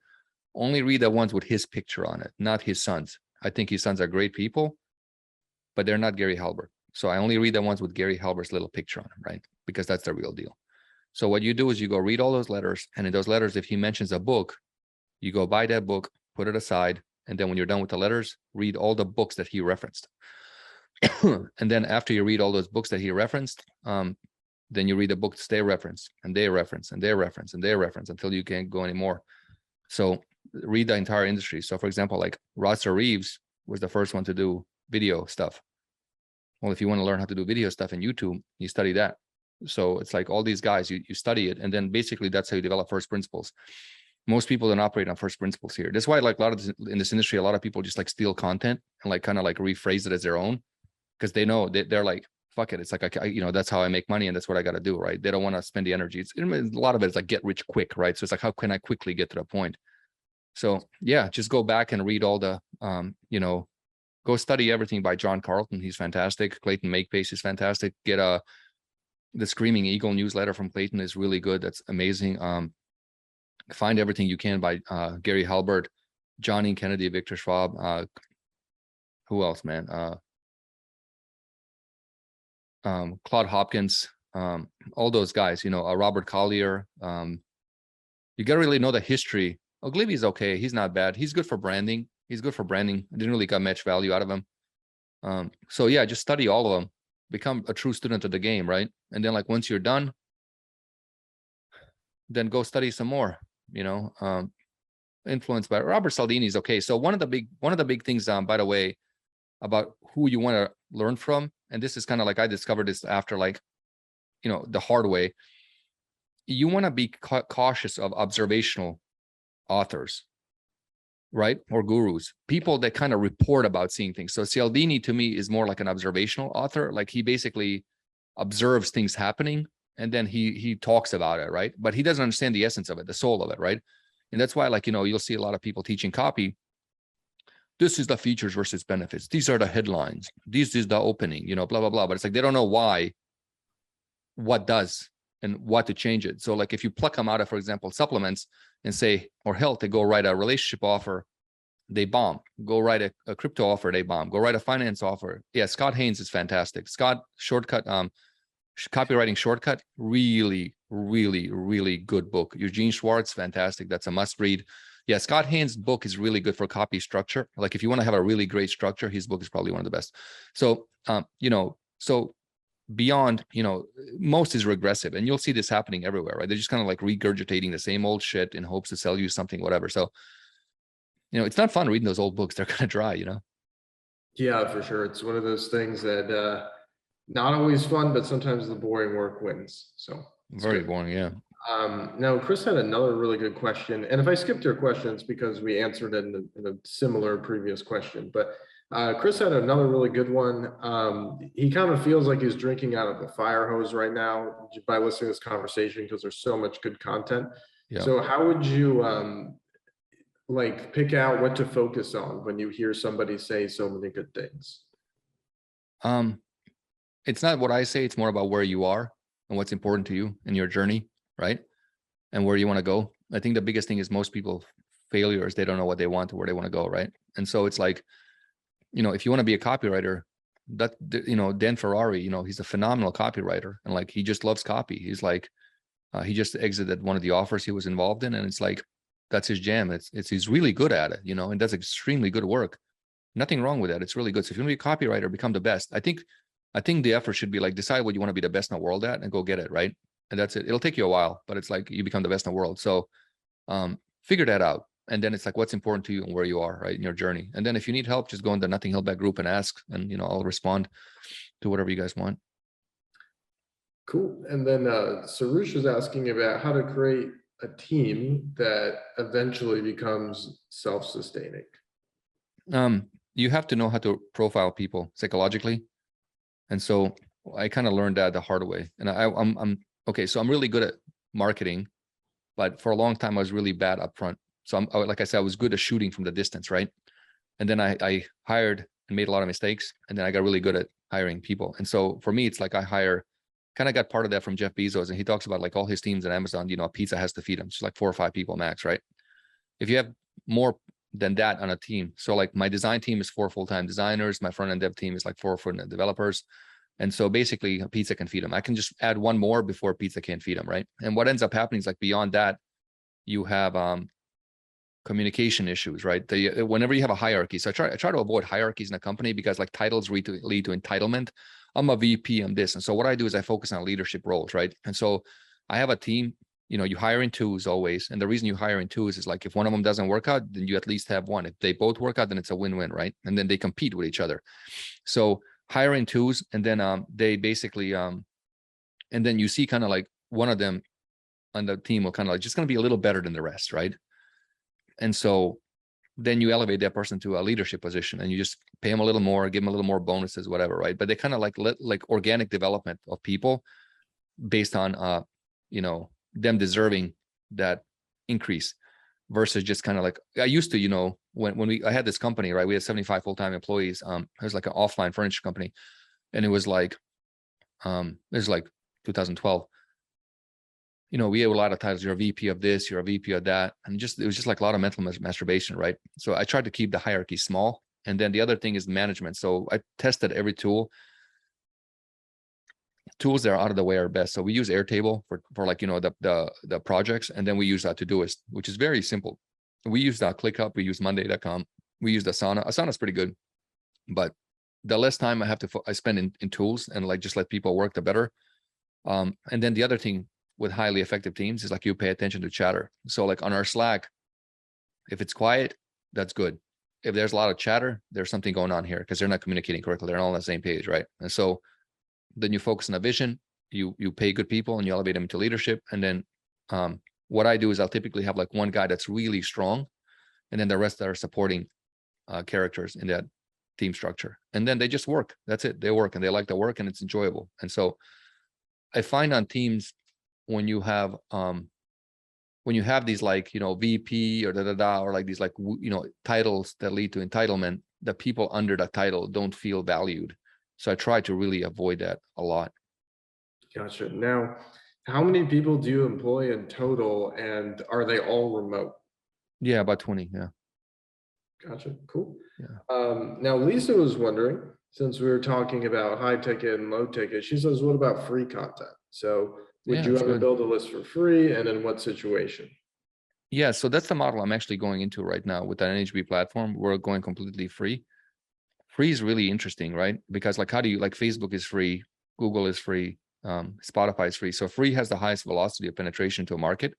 Only read the ones with his picture on it, not his sons. I think his sons are great people, but they're not Gary Halbert. So I only read the ones with Gary Halbert's little picture on them, right? Because that's the real deal. So what you do is you go read all those letters, and in those letters, if he mentions a book, you go buy that book, put it aside, and then when you're done with the letters, read all the books that he referenced. And then after you read all those books that he referenced, then you read the books they reference, and they reference, and they reference, and they reference, until you can't go anymore. So read the entire industry. So for example, like Roger Reeves was the first one to do video stuff. Well, if you want to learn how to do video stuff in YouTube, you study that. So it's like all these guys, you study it, and then basically that's how you develop first principles. Most people don't operate on first principles here. That's why, like, a lot of in this industry, a lot of people just like steal content and like kind of like rephrase it as their own, because they know they're like, fuck it. It's like, that's how I make money, and that's what I got to do, right? They don't want to spend the energy. A lot of it is like get rich quick, right? So it's like, how can I quickly get to the point? So yeah, just go back and read all the, go study everything by John Carlton. He's fantastic. Clayton Makepeace is fantastic. Get the Screaming Eagle newsletter from Clayton is really good. That's amazing. Find everything you can by Gary Halbert, Johnny Kennedy, Victor Schwab. Who else, man? Claude Hopkins, all those guys, Robert Collier. You got to really know the history. Ogilvy's okay. He's not bad. He's good for branding. I didn't really got much value out of him. So yeah, just study all of them. Become a true student of the game, right? And then like once you're done, then go study some more. Influenced by Robert Cialdini is okay. So one of the big things, by the way, about who you want to learn from, and this is kind of like I discovered this after the hard way. You want to be cautious of observational authors, right? Or gurus, people that kind of report about seeing things. So Cialdini to me is more like an observational author. Like he basically observes things happening, and then he talks about it, right? But he doesn't understand the essence of it, the soul of it, right? And that's why, like, you'll see a lot of people teaching copy. This is the features versus benefits. These are the headlines. This is the opening, blah, blah, blah. But it's like, they don't know why, what does, and what to change it. So like, if you pluck them out of, for example, supplements and say, or health, they go write a relationship offer, they bomb. Go write a crypto offer, they bomb. Go write a finance offer. Yeah, Scott Haynes is fantastic. Scott Shortcut, Copywriting Shortcut, really, really, really good book. Eugene Schwartz, fantastic. That's a must read. Yeah, Scott Haynes' book is really good for copy structure. Like, if you want to have a really great structure, his book is probably one of the best. So, so beyond, most is regressive, and you'll see this happening everywhere, right? They're just kind of like regurgitating the same old shit in hopes to sell you something, whatever. So, it's not fun reading those old books. They're kind of dry, Yeah, for sure. It's one of those things that not always fun, but sometimes the boring work wins. So very boring, yeah. Now, Chris had another really good question, and if I skipped your questions because we answered it in a similar previous question, but Chris had another really good one. He kind of feels like he's drinking out of a fire hose right now by listening to this conversation, because there's so much good content. Yeah. So how would you like pick out what to focus on when you hear somebody say so many good things? It's not what I say, it's more about where you are and what's important to you in your journey, right? And where you want to go. I think the biggest thing is most people failures, they don't know what they want or where they want to go, right? And so it's like, if you want to be a copywriter, that, Dan Ferrari, he's a phenomenal copywriter, and like, he just loves copy. He's like, he just exited one of the offers he was involved in, and it's like, that's his jam. He's really good at it, and does extremely good work. Nothing wrong with that. It's really good. So if you want to be a copywriter, become the best. I think the effort should be like, decide what you want to be the best in the world at and go get it, right? And that's it. It'll take you a while, but it's like, you become the best in the world. So figure that out. And then it's like, what's important to you and where you are, right, in your journey. And then if you need help, just go in the Nothing Held Back group and ask, and I'll respond to whatever you guys want. Cool. And then Sarush is asking about how to create a team that eventually becomes self-sustaining. You have to know how to profile people psychologically. And so I kind of learned that the hard way. And I'm okay. So I'm really good at marketing, but for a long time I was really bad up front. So like I said, I was good at shooting from the distance, right? And then I hired and made a lot of mistakes, and then I got really good at hiring people. And so for me, it's like, I kind of got part of that from Jeff Bezos, and he talks about like all his teams at Amazon, a pizza has to feed them. It's like 4 or 5 people max, right? If you have more than that on a team, so like my design team is 4 full-time designers, my front-end dev team is like 4 front-end developers. And so basically a pizza can feed them. I can just add 1 more before pizza can't feed them, right? And what ends up happening is, like, beyond that, you have communication issues, right? Whenever you have a hierarchy. So I try to avoid hierarchies in a company, because like titles lead to entitlement. I'm a VP, I'm this. And so what I do is I focus on leadership roles, right? And so I have a team, you hire in twos always. And the reason you hire in twos is like, if one of them doesn't work out, then you at least have one. If they both work out, then it's a win-win, right? And then they compete with each other. So hire in twos, and then they basically, and then you see kind of like one of them on the team will kind of like just going to be a little better than the rest, right? And so then you elevate that person to a leadership position, and you just pay them a little more, give them a little more bonuses, whatever, right? But they kind of like organic development of people based on them deserving that increase, versus just kind of like, I used to, when I had this company, right? We had 75 full-time employees. It was like an offline furniture company, and it was like 2012. We have a lot of titles. You're a VP of this, you're a VP of that. And it was just like a lot of mental masturbation, right? So I tried to keep the hierarchy small. And then the other thing is management. So I tested every tool. Tools that are out of the way are best. So we use Airtable for like, the projects. And then we use Todoist, which is very simple. We use ClickUp, we use Monday.com, we use Asana. Asana's pretty good, but the less time I spend in tools and like just let people work, the better. And then the other thing with highly effective teams is like, you pay attention to chatter. So like on our Slack, if it's quiet, that's good. If there's a lot of chatter, there's something going on here, because they're not communicating correctly. They're all on the same page, right? And so then you focus on a vision, you pay good people, and you elevate them into leadership. And then what I do is I'll typically have like one guy that's really strong, and then the rest that are supporting characters in that team structure. And then they just work. That's it. They work, and they like the work, and it's enjoyable. And so I find on teams when you have these like, VP or or like these like, titles that lead to entitlement, the people under the title don't feel valued. So I try to really avoid that a lot. Gotcha. Now, how many people do you employ in total, and are they all remote? Yeah, about 20. Yeah. Gotcha. Cool. Yeah. Now, Lisa was wondering, since we were talking about high ticket and low ticket, she says, what about free content? So would Yeah, you that's ever good. build a list for free, and in what situation? Yeah. So that's the model I'm actually going into right now with that NHB platform. We're going completely free. Free is really interesting, right? Because like, how do you, like, Facebook is free, Google is free, Spotify is free. So free has the highest velocity of penetration to a market.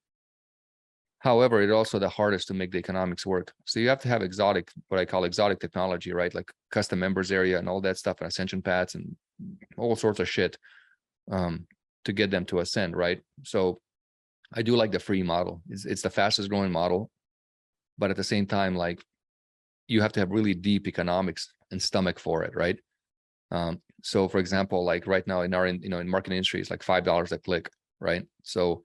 However, it's also the hardest to make the economics work. So you have to have exotic, what I call exotic technology, right? Like custom members area and all that stuff, and ascension paths and all sorts of shit, to get them to ascend, right? So I do like the free model. It's the fastest growing model, but at the same time, like, you have to have really deep economics and stomach for it, right? So for example, like right now in our, in marketing industry, it's like $5 a click, right? So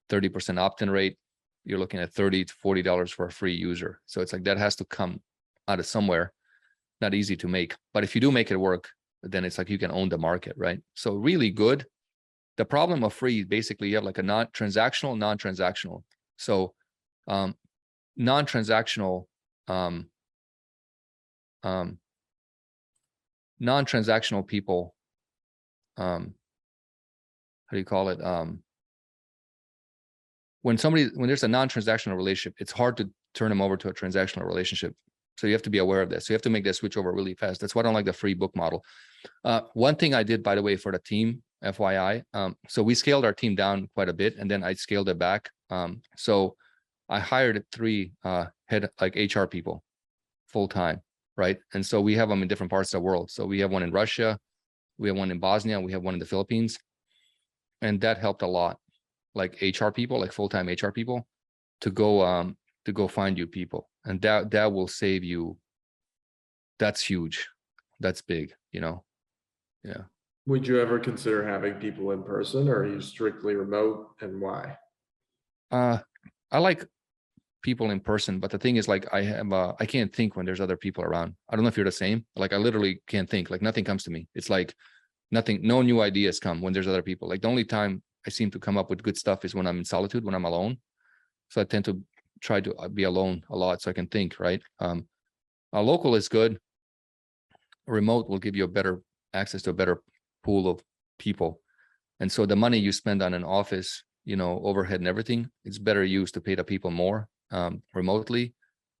30% opt-in rate, you're looking at $30 to $40 for a free user. So it's like, that has to come out of somewhere. Not easy to make, but if you do make it work, then it's like you can own the market, right? So really good. The problem of free, basically, you have like a non-transactional. So non-transactional, non-transactional people, how do you call it? When there's a non-transactional relationship, it's hard to turn them over to a transactional relationship. So you have to be aware of this. So you have to make that switch over really fast. That's why I don't like the free book model. One thing I did, by the way, for the team, FYI, so we scaled our team down quite a bit, and then I scaled it back. So I hired 3 head, like, HR people full time, right? And so we have them in different parts of the world. So we have one in Russia, we have one in Bosnia, we have one in the Philippines, and that helped a lot. Like HR people, like full-time HR people, to go find you people, and that will save you. That's huge. That's big, Yeah. Would you ever consider having people in person, or are you strictly remote, and why? I like people in person, but the thing is, like, I can't think when there's other people around. I don't know if you're the same. Like, I literally can't think. Like, nothing comes to me. It's like nothing, no new ideas come when there's other people. Like, the only time I seem to come up with good stuff is when I'm in solitude, when I'm alone. So I tend to try to be alone a lot so I can think, right? A local is good. A remote will give you a better access to a better pool of people. And so the money you spend on an office, overhead and everything, it's better used to pay the people more remotely.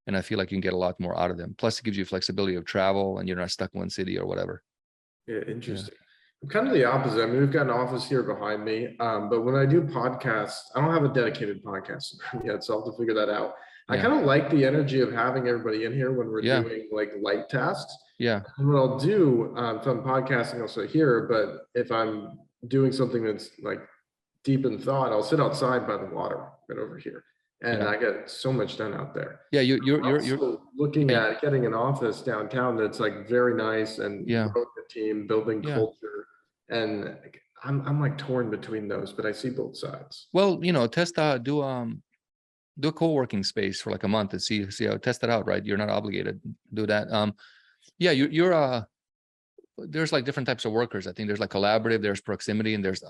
And I feel like you can get a lot more out of them. Plus, it gives you flexibility of travel, and you're not stuck in one city or whatever. Yeah, interesting. I'm kind of the opposite. I mean, we've got an office here behind me, but when I do podcasts, I don't have a dedicated podcast yet, so I'll have to figure that out. I Yeah. kind of like the energy of having everybody in here when we're Yeah. doing like light tasks. Yeah. And what I'll do, if I'm podcasting, I'll sit here, but if I'm doing something that's like deep in thought, I'll sit outside by the water right over here. And Yeah. I get so much done out there. Yeah. You're Also looking yeah. at getting an office downtown that's like very nice, and Yeah. growing the team, building Yeah. culture. And I'm like torn between those, but I see both sides. Well, test do a co-working space for like a month and see how, test it out, right? You're not obligated to do that. Yeah, you're there's like different types of workers. I think there's like collaborative, there's proximity, and there's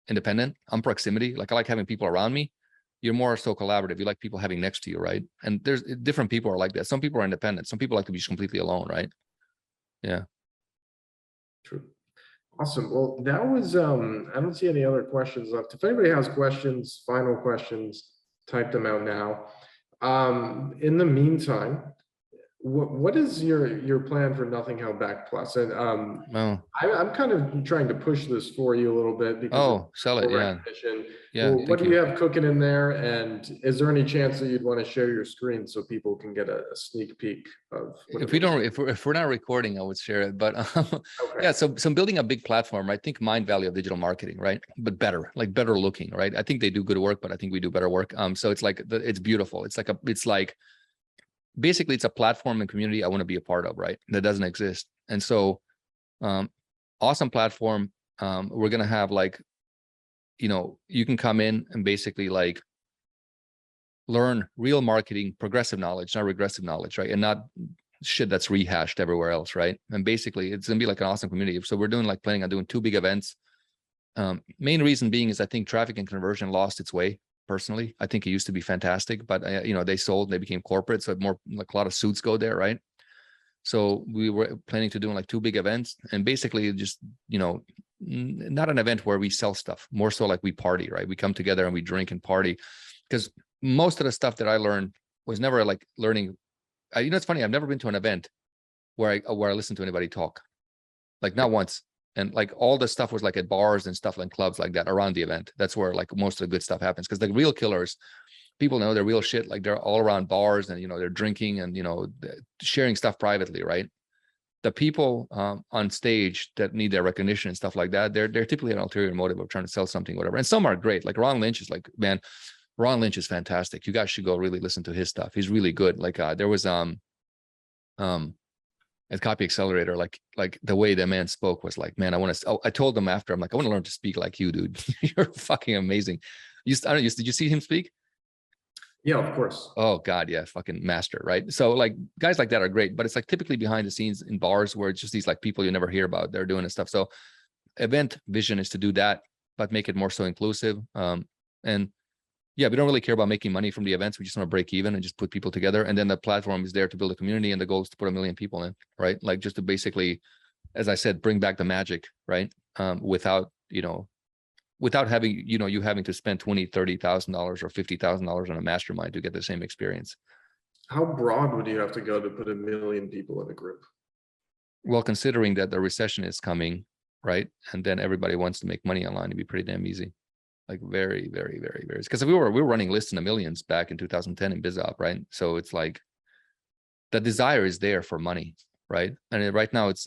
independent. I'm proximity. Like, I like having people around me. You're more so collaborative. You like people having next to you, right? And there's different people are like that. Some people are independent. Some people like to be just completely alone, right? Yeah. True. Awesome. Well, that was, I don't see any other questions left. If anybody has questions, final questions, type them out now. In the meantime, what is your plan for Nothing Held Back Plus? And Oh. I'm kind of trying to push this for you a little bit because of Sell it. Yeah. recognition. Yeah. Well, what Thank do you you. have cooking in there? And is there any chance that you'd want to share your screen so people can get a sneak peek of what If we don't, if we're not recording, I would share it. But okay. yeah, so I'm building a big platform, right? Think Mind Valley of digital marketing, right? But better, like better looking, right? I think they do good work, but I think we do better work. So it's like it's beautiful. It's like basically it's a platform and community I want to be a part of, right? That doesn't exist. And so awesome platform. We're gonna have like you can come in and basically like learn real marketing, progressive knowledge, not regressive knowledge, right? And not shit that's rehashed everywhere else, right? And basically it's gonna be like an awesome community. So we're planning on doing 2 big events. Main reason being is I think traffic and conversion lost its way. Personally, I think it used to be fantastic, but they sold, they became corporate, so more like a lot of suits go there, right? So we were planning to do like 2 big events, and basically just not an event where we sell stuff, more so like we party, right? We come together and we drink and party, because most of the stuff that I learned was never like learning. It's funny, I've never been to an event where I listened to anybody talk, like not once. And like all the stuff was like at bars and stuff and clubs like that around the event. That's where like most of the good stuff happens, because the real killers, people know their real shit, like they're all around bars and they're drinking and sharing stuff privately, right? The people on stage that need their recognition and stuff like that, they're typically an ulterior motive of trying to sell something, whatever. And some are great, like Ron Lynch is like, man, Ron Lynch is fantastic. You guys should go really listen to his stuff. He's really good. Like there was at Copy Accelerator, like the way that man spoke was like, man, I told him after, I'm like, I want to learn to speak like you, dude. You're fucking amazing. Did you see him speak? Yeah, of course. Oh God, yeah, fucking master, right? So like guys like that are great, but it's like typically behind the scenes in bars where it's just these like people you never hear about, they're doing this stuff. So event vision is to do that, but make it more so inclusive. And yeah, we don't really care about making money from the events. We just want to break even and just put people together. And then the platform is there to build a community, and the goal is to put 1 million people in, right? Like just to basically, as I said, bring back the magic, right? Without having, you having to spend $20,000, $30,000 or $50,000 on a mastermind to get the same experience. How broad would you have to go to put 1 million people in a group? Well, considering that the recession is coming, right? And then everybody wants to make money online, it'd be pretty damn easy. Like very, very, very, very, because we were running lists in the millions back in 2010 in BizOp, right? So it's like the desire is there for money, right? And right now it's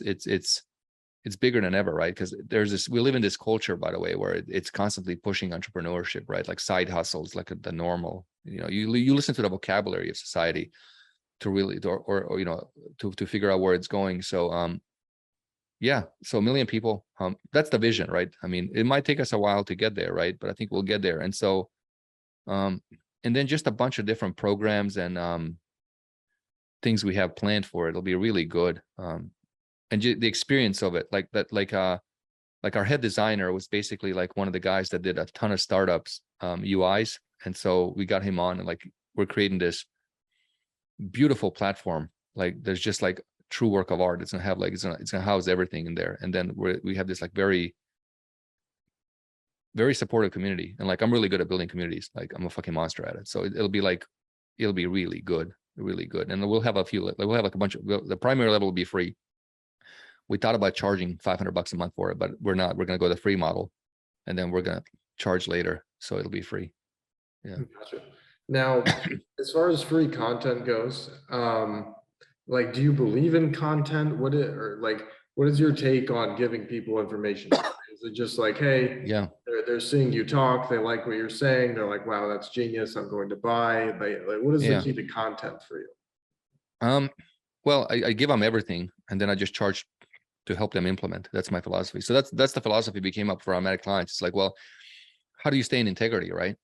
bigger than ever, right? Because we live in this culture, by the way, where it's constantly pushing entrepreneurship, right? Like side hustles, like the normal, you listen to the vocabulary of society to really, to figure out where it's going. So, yeah, so 1 million people, that's the vision, right? I mean, it might take us a while to get there, right? But I think we'll get there. And so, and then just a bunch of different programs and things we have planned for it. It'll be really good. And the experience of it, like our head designer was basically like one of the guys that did a ton of startups, UIs. And so we got him on, and like, we're creating this beautiful platform. Like there's just like true work of art. It's gonna have like, it's gonna house everything in there. And then we have this like very, very supportive community. And like, I'm really good at building communities. Like I'm a fucking monster at it. So it'll be really good, really good. And we'll have like a bunch of, the primary level will be free. We thought about charging $500 a month for it, but we're not. We're going to go the free model, and then we're going to charge later. So it'll be free. Yeah. Gotcha. Now, as far as free content goes, like, do you believe in content? What is your take on giving people information? Is it just like, hey, yeah, they're seeing you talk, they like what you're saying, they're like, wow, that's genius, I'm going to buy. Like what is the key to content for you? Well, I give them everything, and then I just charge to help them implement. That's my philosophy. So that's the philosophy we came up for our automatic clients. It's like, well, how do you stay in integrity, right?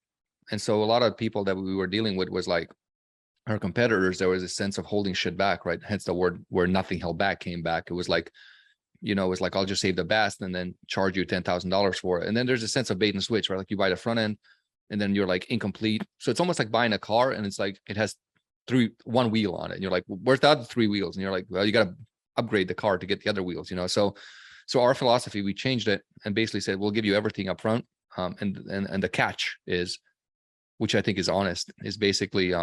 And so a lot of people that we were dealing with was like our competitors. There was a sense of holding shit back, right? Hence the word where nothing held back came back. It was like, it was like, I'll just save the best and then charge you $10,000 for it. And then there's a sense of bait and switch, right? Like you buy the front end and then you're like incomplete. So it's almost like buying a car and it's like, it has one wheel on it. And you're like, well, where's the other 3 wheels? And you're like, well, you got to upgrade the car to get the other wheels, So our philosophy, we changed it and basically said, we'll give you everything up front. And the catch is, which I think is honest, is basically,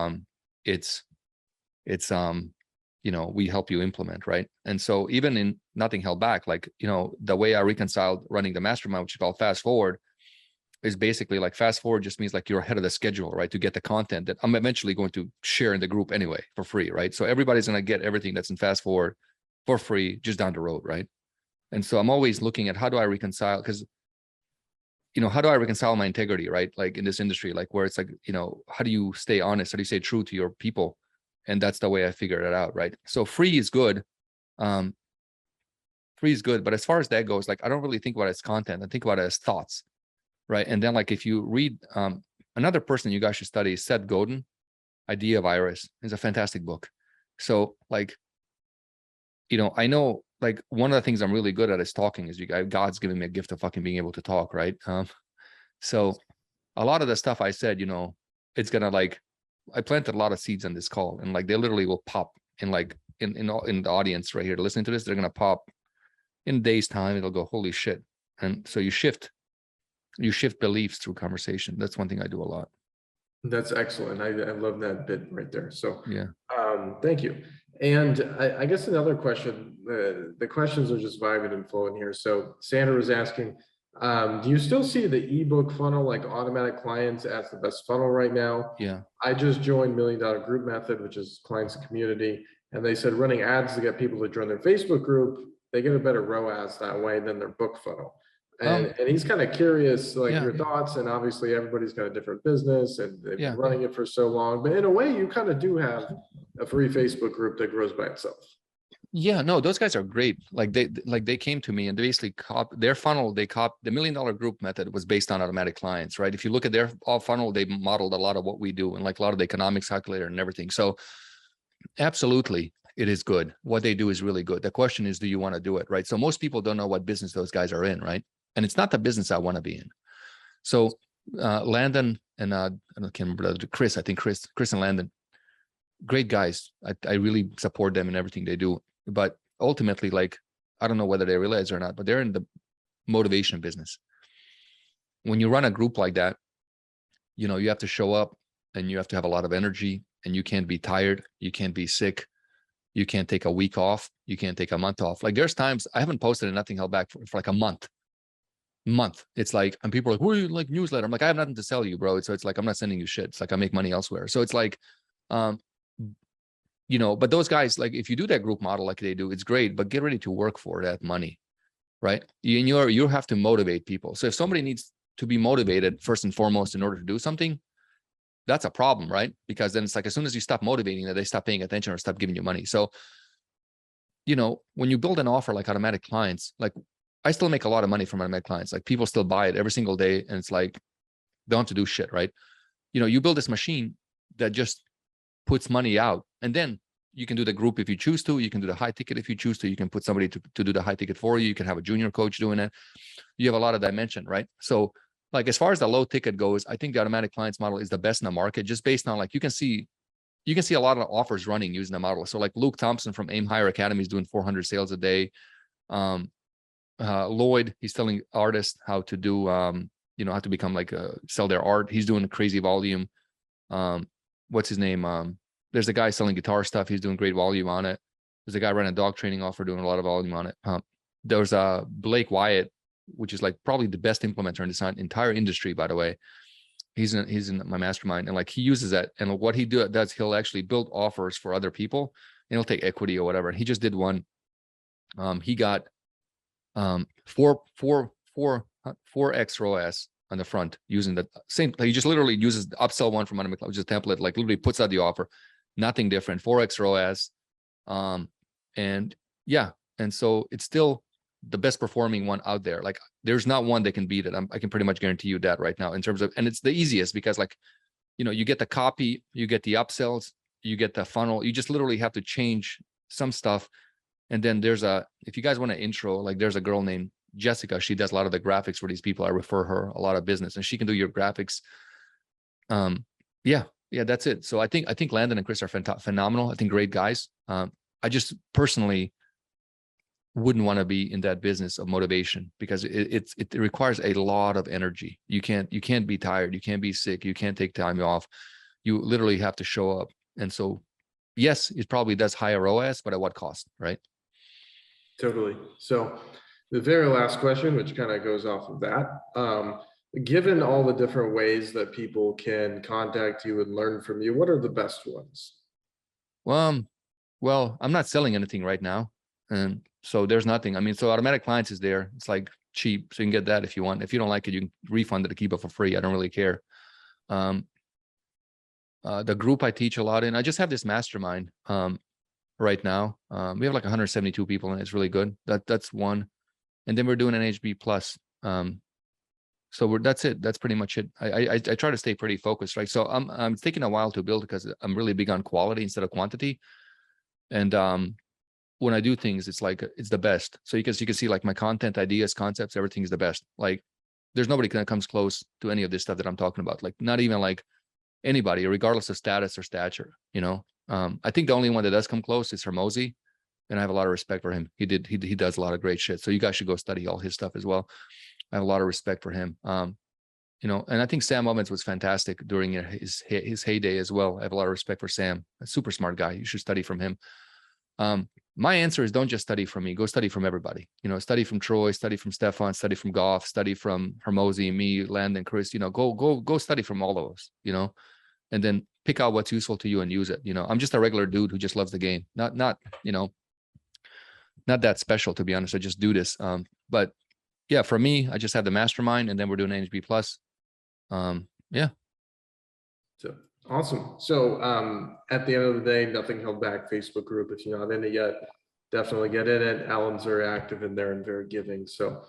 we help you implement, right? And so even in nothing held back, like, the way I reconciled running the mastermind, which is called Fast Forward, is basically like fast forward just means like you're ahead of the schedule, right? To get the content that I'm eventually going to share in the group anyway for free, right? So everybody's going to get everything that's in Fast Forward for free just down the road, right? And so I'm always looking at how do I reconcile, because how do I reconcile my integrity, right? Like in this industry, like where it's like, how do you stay honest? How do you stay true to your people? And that's the way I figured it out, right? So free is good. Free is good. But as far as that goes, like, I don't really think about it as content. I think about it as thoughts. right? And then like if you read another person you guys should study is Seth Godin, Idea Virus. It's a fantastic book. So like, I know like one of the things I'm really good at is talking. Is God's given me a gift of fucking being able to talk, right? So a lot of the stuff I said, it's gonna like, I planted a lot of seeds on this call, and like they literally will pop in like in the audience right here to listening to this. They're gonna pop in days time. It'll go, holy shit. And so you shift beliefs through conversation. That's one thing I do a lot. That's excellent. I love that bit right there. So Yeah. thank you. And I guess another question, the questions are just vibing and flowing here. So Sandra was asking, do you still see the ebook funnel, like automatic clients, as the best funnel right now? Yeah. I just joined $1 Million Group Method, which is clients and community. And they said running ads to get people to join their Facebook group, they get a better ROAS that way than their book funnel. And he's kind of curious, like your thoughts, and obviously everybody's got a different business and they've been running it for so long, but in a way you kind of do have a free Facebook group that grows by itself. Yeah, no, those guys are great. Like they came to me and they basically their funnel. The $1 Million Group Method was based on automatic clients, right? If you look at their funnel, they modeled a lot of what we do and like a lot of the economics calculator and everything. So absolutely, it is good. What they do is really good. The question is, do you want to do it, right? So most people don't know what business those guys are in, right? And it's not the business I want to be in. So Landon and I can't remember Chris. I think Chris and Landon, great guys. I really support them in everything they do. But ultimately, like, I don't know whether they realize or not, but they're in the motivation business. When you run a group like that, you have to show up and you have to have a lot of energy, and you can't be tired. You can't be sick. You can't take a week off. You can't take a month off. Like there's times I haven't posted and nothing held back for like a month. It's like, and people are like, "What are you like newsletter?" I'm like, I have nothing to sell you, bro. So it's like, I'm not sending you shit. It's like, I make money elsewhere. So it's like, but those guys, like if you do that group model like they do, it's great, but get ready to work for that money, right? You have to motivate people. So if somebody needs to be motivated first and foremost in order to do something, that's a problem, right? Because then it's like, as soon as you stop motivating them, they stop paying attention or stop giving you money. So, when you build an offer like automatic clients, like I still make a lot of money from automatic clients. Like people still buy it every single day. And it's like, they don't have to do shit, right? You build this machine that just puts money out, and then you can do the group if you choose to. You can do the high ticket if you choose to. You can put somebody to do the high ticket for you. You can have a junior coach doing it. You have a lot of dimension, right? So like as far as the low ticket goes, I think the automatic clients model is the best in the market, just based on like you can see a lot of offers running using the model. So like Luke Thompson from Aim Higher Academy is doing 400 sales a day. Lloyd, he's telling artists how to do how to become like sell their art. He's doing a crazy volume. What's his name? There's a guy selling guitar stuff. He's doing great volume on it. There's a guy running a dog training offer doing a lot of volume on it. There's Blake Wyatt, which is like probably the best implementer in this entire industry, by the way. He's in my mastermind, and like he uses that. And what he does, he'll actually build offers for other people, and he'll take equity or whatever. And he just did one. He got 4x ROAS on the front using the same. He just literally uses the upsell one from under which is a template, like literally puts out the offer, nothing different. 4x ROAS, and so it's still the best performing one out there. Like there's not one that can beat it. I can pretty much guarantee you that right now in terms of, and it's the easiest because like, you get the copy, you get the upsells, you get the funnel. You just literally have to change some stuff. And then if you guys want an intro, like there's a girl named Jessica. She does a lot of the graphics for these people. I refer her a lot of business, and she can do your graphics. That's it. So I think Landon and Chris are phenomenal. I think great guys. I just personally wouldn't want to be in that business of motivation because it requires a lot of energy. You can't be tired. You can't be sick. You can't take time off. You literally have to show up. And so, yes, it probably does higher ROAS, but at what cost, right? Totally. So the very last question, which kind of goes off of that, given all the different ways that people can contact you and learn from you, what are the best ones? Well, I'm not selling anything right now. And so there's nothing. I mean, so automatic clients is there. It's like cheap. So you can get that if you want. If you don't like it, you can refund it to keep it for free. I don't really care. The group I teach a lot in, I just have this mastermind right now. We have like 172 people and it's really good. That's one. And then we're doing an HB plus. So that's it. That's pretty much it. I try to stay pretty focused, right? So I'm taking a while to build because I'm really big on quality instead of quantity. And when I do things, it's like it's the best. So you can see like my content, ideas, concepts, everything is the best. Like there's nobody that comes close to any of this stuff that I'm talking about. Like not even like anybody, regardless of status or stature. I think the only one that does come close is Hermosi, and I have a lot of respect for him. He does a lot of great shit. So you guys should go study all his stuff as well. I have a lot of respect for him. And I think Sam Ovens was fantastic during his heyday as well. I have a lot of respect for Sam, a super smart guy. You should study from him. My answer is don't just study from me, go study from everybody. Study from Troy, study from Stefan, study from Goff, study from Hermosi, me, Landon, Chris, go study from all of us, and then pick out what's useful to you and use it. I'm just a regular dude who just loves the game. Not that special, to be honest. I just do this. But yeah, for me, I just have the mastermind, and then we're doing NHB Plus. Yeah. So awesome. So at the end of the day, Nothing Held Back Facebook group. If you're not in it yet, definitely get in it. Alan's very active in there and very giving. So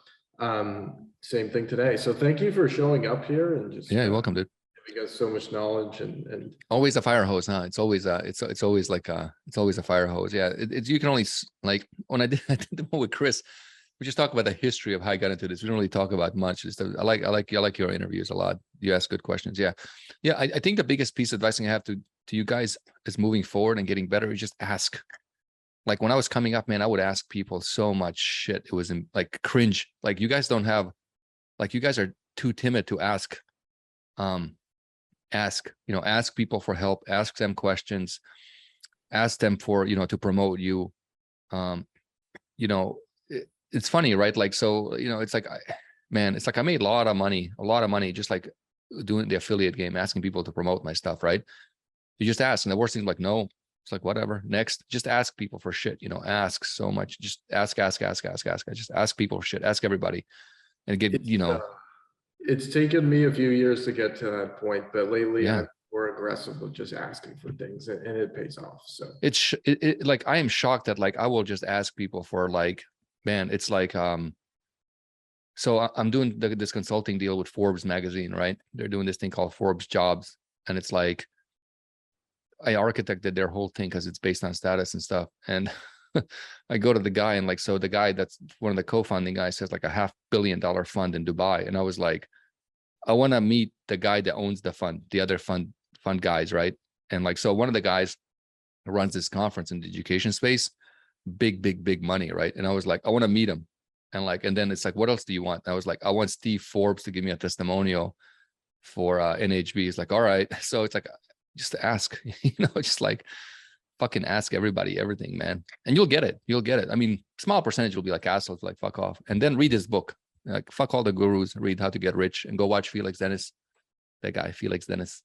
same thing today. So thank you for showing up here and just You're welcome, dude. giving us so much knowledge and always a fire hose, huh? It's always it's always like it's always a fire hose. Yeah, it's you can only like when I did the one with Chris. We just talk about the history of how I got into this. We don't really talk about much. I like your interviews a lot. You ask good questions. Yeah. I think the biggest piece of advice I have to you guys is moving forward and getting better is just ask. Like when I was coming up, man, I would ask people so much shit. It was like cringe. Like you guys don't have, like you guys are too timid to ask. Ask people for help. Ask them questions. Ask them for to promote you. It's funny, right? Like, so, it's like, it's like I made a lot of money, just like doing the affiliate game, asking people to promote my stuff, right? You just ask. And the worst thing is like, no, it's like, whatever, next, just ask people for shit, ask so much, just ask. Just ask people for shit, ask everybody. And get, it's taken me a few years to get to that point, but lately yeah. I'm more aggressive with just asking for things and it pays off. So it's like, I am shocked that like, I will just ask people for like, man, it's like, so I'm doing this consulting deal with Forbes magazine, right? They're doing this thing called Forbes Jobs. And it's like, I architected their whole thing because it's based on status and stuff. And I go to the guy and like, so the guy that's one of the co-founding guys says like a $500 million fund in Dubai. And I was like, I want to meet the guy that owns the fund, the other fund guys, right? And like, so one of the guys runs this conference in the education space, big money, right? And I was like, I want to meet him. And then it's like, what else do you want? And I was like, I want Steve Forbes to give me a testimonial for NHB. It's like, all right. So it's like, just to ask, just like fucking ask everybody everything, man. And you'll get it. I mean, small percentage will be like assholes, like fuck off. And then read his book, like fuck all the gurus, read How to Get Rich, and go watch Felix Dennis. That guy, Felix Dennis.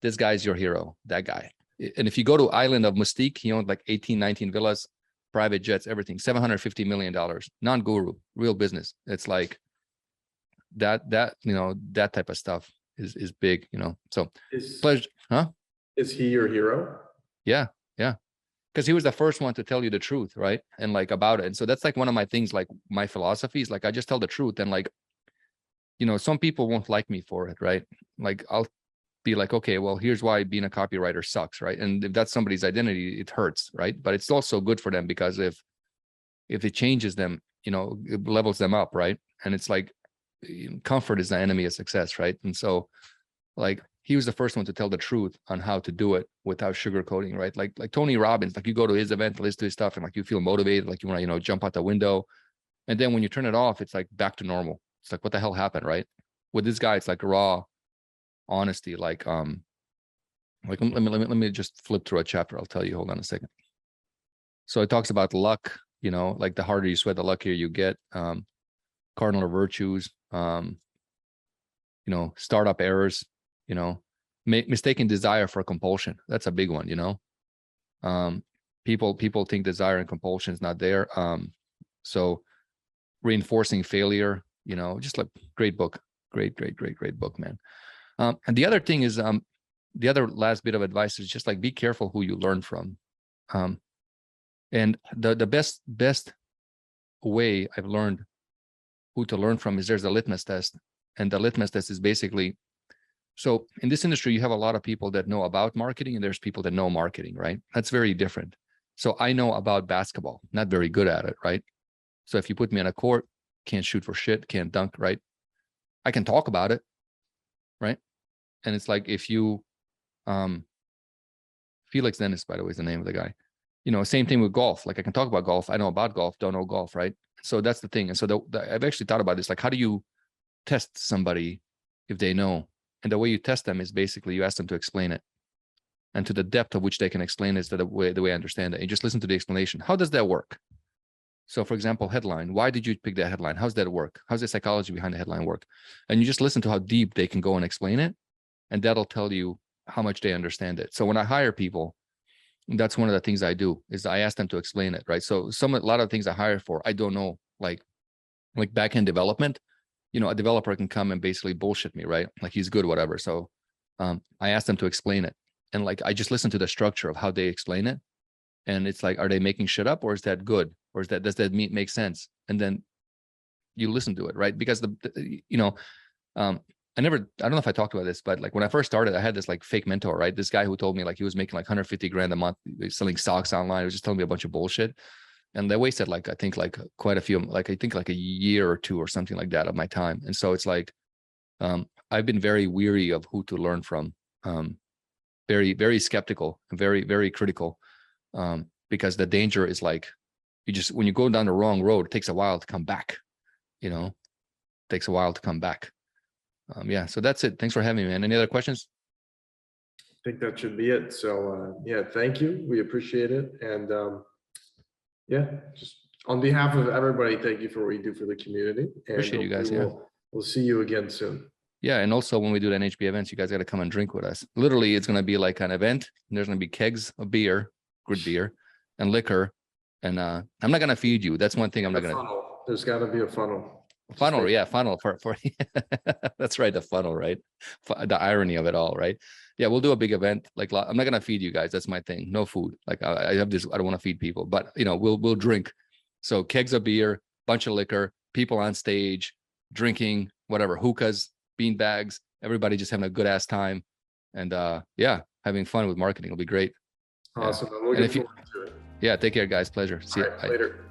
This guy's your hero, that guy. And if you go to Island of Mystique, he owned like 18, 19 villas, private jets, everything, $750 million, non-guru, real business. It's like that type of stuff is big, so pleasure. Huh? Is he your hero? Yeah. Because he was the first one to tell you the truth, right? And like about it. And so that's like one of my things, like my philosophy is like, I just tell the truth. And like, some people won't like me for it, right? Like I'll be like, okay, well, here's why being a copywriter sucks, right? And if that's somebody's identity, it hurts, right? But it's also good for them because if it changes them, it levels them up, right? And it's like, comfort is the enemy of success, right? And so like he was the first one to tell the truth on how to do it without sugarcoating, right? Like Tony Robbins, like you go to his event, listen to his stuff, and like you feel motivated, like you want to, jump out the window. And then when you turn it off, it's like back to normal. It's like, what the hell happened, right? With this guy, it's like raw honesty. Like let me just flip through a chapter. I'll tell you, hold on a second. So it talks about luck, like the harder you sweat, the luckier you get. Cardinal virtues, startup errors, mistaken desire for compulsion. That's a big one, people think desire and compulsion is not there. So reinforcing failure, just like great book, great book, man. And the other thing is, the other last bit of advice is just like, be careful who you learn from. And the best way I've learned who to learn from is there's a litmus test. And the litmus test is basically, so in this industry, you have a lot of people that know about marketing and there's people that know marketing, right? That's very different. So I know about basketball, not very good at it, right? So if you put me on a court, can't shoot for shit, can't dunk, right? I can talk about it, right? And it's like if you, Felix Dennis, by the way, is the name of the guy. Same thing with golf. Like I can talk about golf. I know about golf, don't know golf, right? So that's the thing. And so I've actually thought about this. Like, how do you test somebody if they know? And the way you test them is basically you ask them to explain it. And to the depth of which they can explain is the way I understand it. You just listen to the explanation. How does that work? So for example, headline, why did you pick that headline? How's that work? How's the psychology behind the headline work? And you just listen to how deep they can go and explain it. And that'll tell you how much they understand it. So when I hire people, that's one of the things I do is I ask them to explain it, right? So a lot of things I hire for, I don't know, like back-end development, a developer can come and basically bullshit me, right? Like he's good, whatever. So I ask them to explain it. And like, I just listen to the structure of how they explain it. And it's like, are they making shit up or is that good? Or does that make sense? And then you listen to it, right? Because I don't know if I talked about this, but like when I first started, I had this like fake mentor, right? This guy who told me like he was making like 150 grand a month selling stocks online. He was just telling me a bunch of bullshit. And they wasted like, I think like quite a few, like I think like a year or two or something like that of my time. And so it's like, I've been very weary of who to learn from. Very, very skeptical and very, very critical. Because the danger is like, when you go down the wrong road, it takes a while to come back, takes a while to come back. Yeah, so that's it. Thanks for having me, man. Any other questions? I think that should be it. So yeah, thank you. We appreciate it. And yeah, just on behalf of everybody, thank you for what you do for the community. And appreciate you guys. Yeah, we'll see you again soon. Yeah, and also when we do the NHB events, you guys got to come and drink with us. Literally, it's going to be like an event. And there's going to be kegs of beer, good beer, and liquor. And I'm not going to feed you. That's one thing I'm not going to. There's got to be a funnel. Funnel, yeah, funnel for that's right, the funnel, right? The irony of it all, right? Yeah, we'll do a big event. Like I'm not gonna feed you guys. That's my thing. No food. Like I have this. I don't want to feed people, but we'll drink. So kegs of beer, bunch of liquor, people on stage, drinking, whatever, hookahs, bean bags, everybody just having a good ass time, and yeah, having fun with marketing will be great. Awesome. I'm looking forward to it. Yeah, take care, guys. Pleasure. See you later.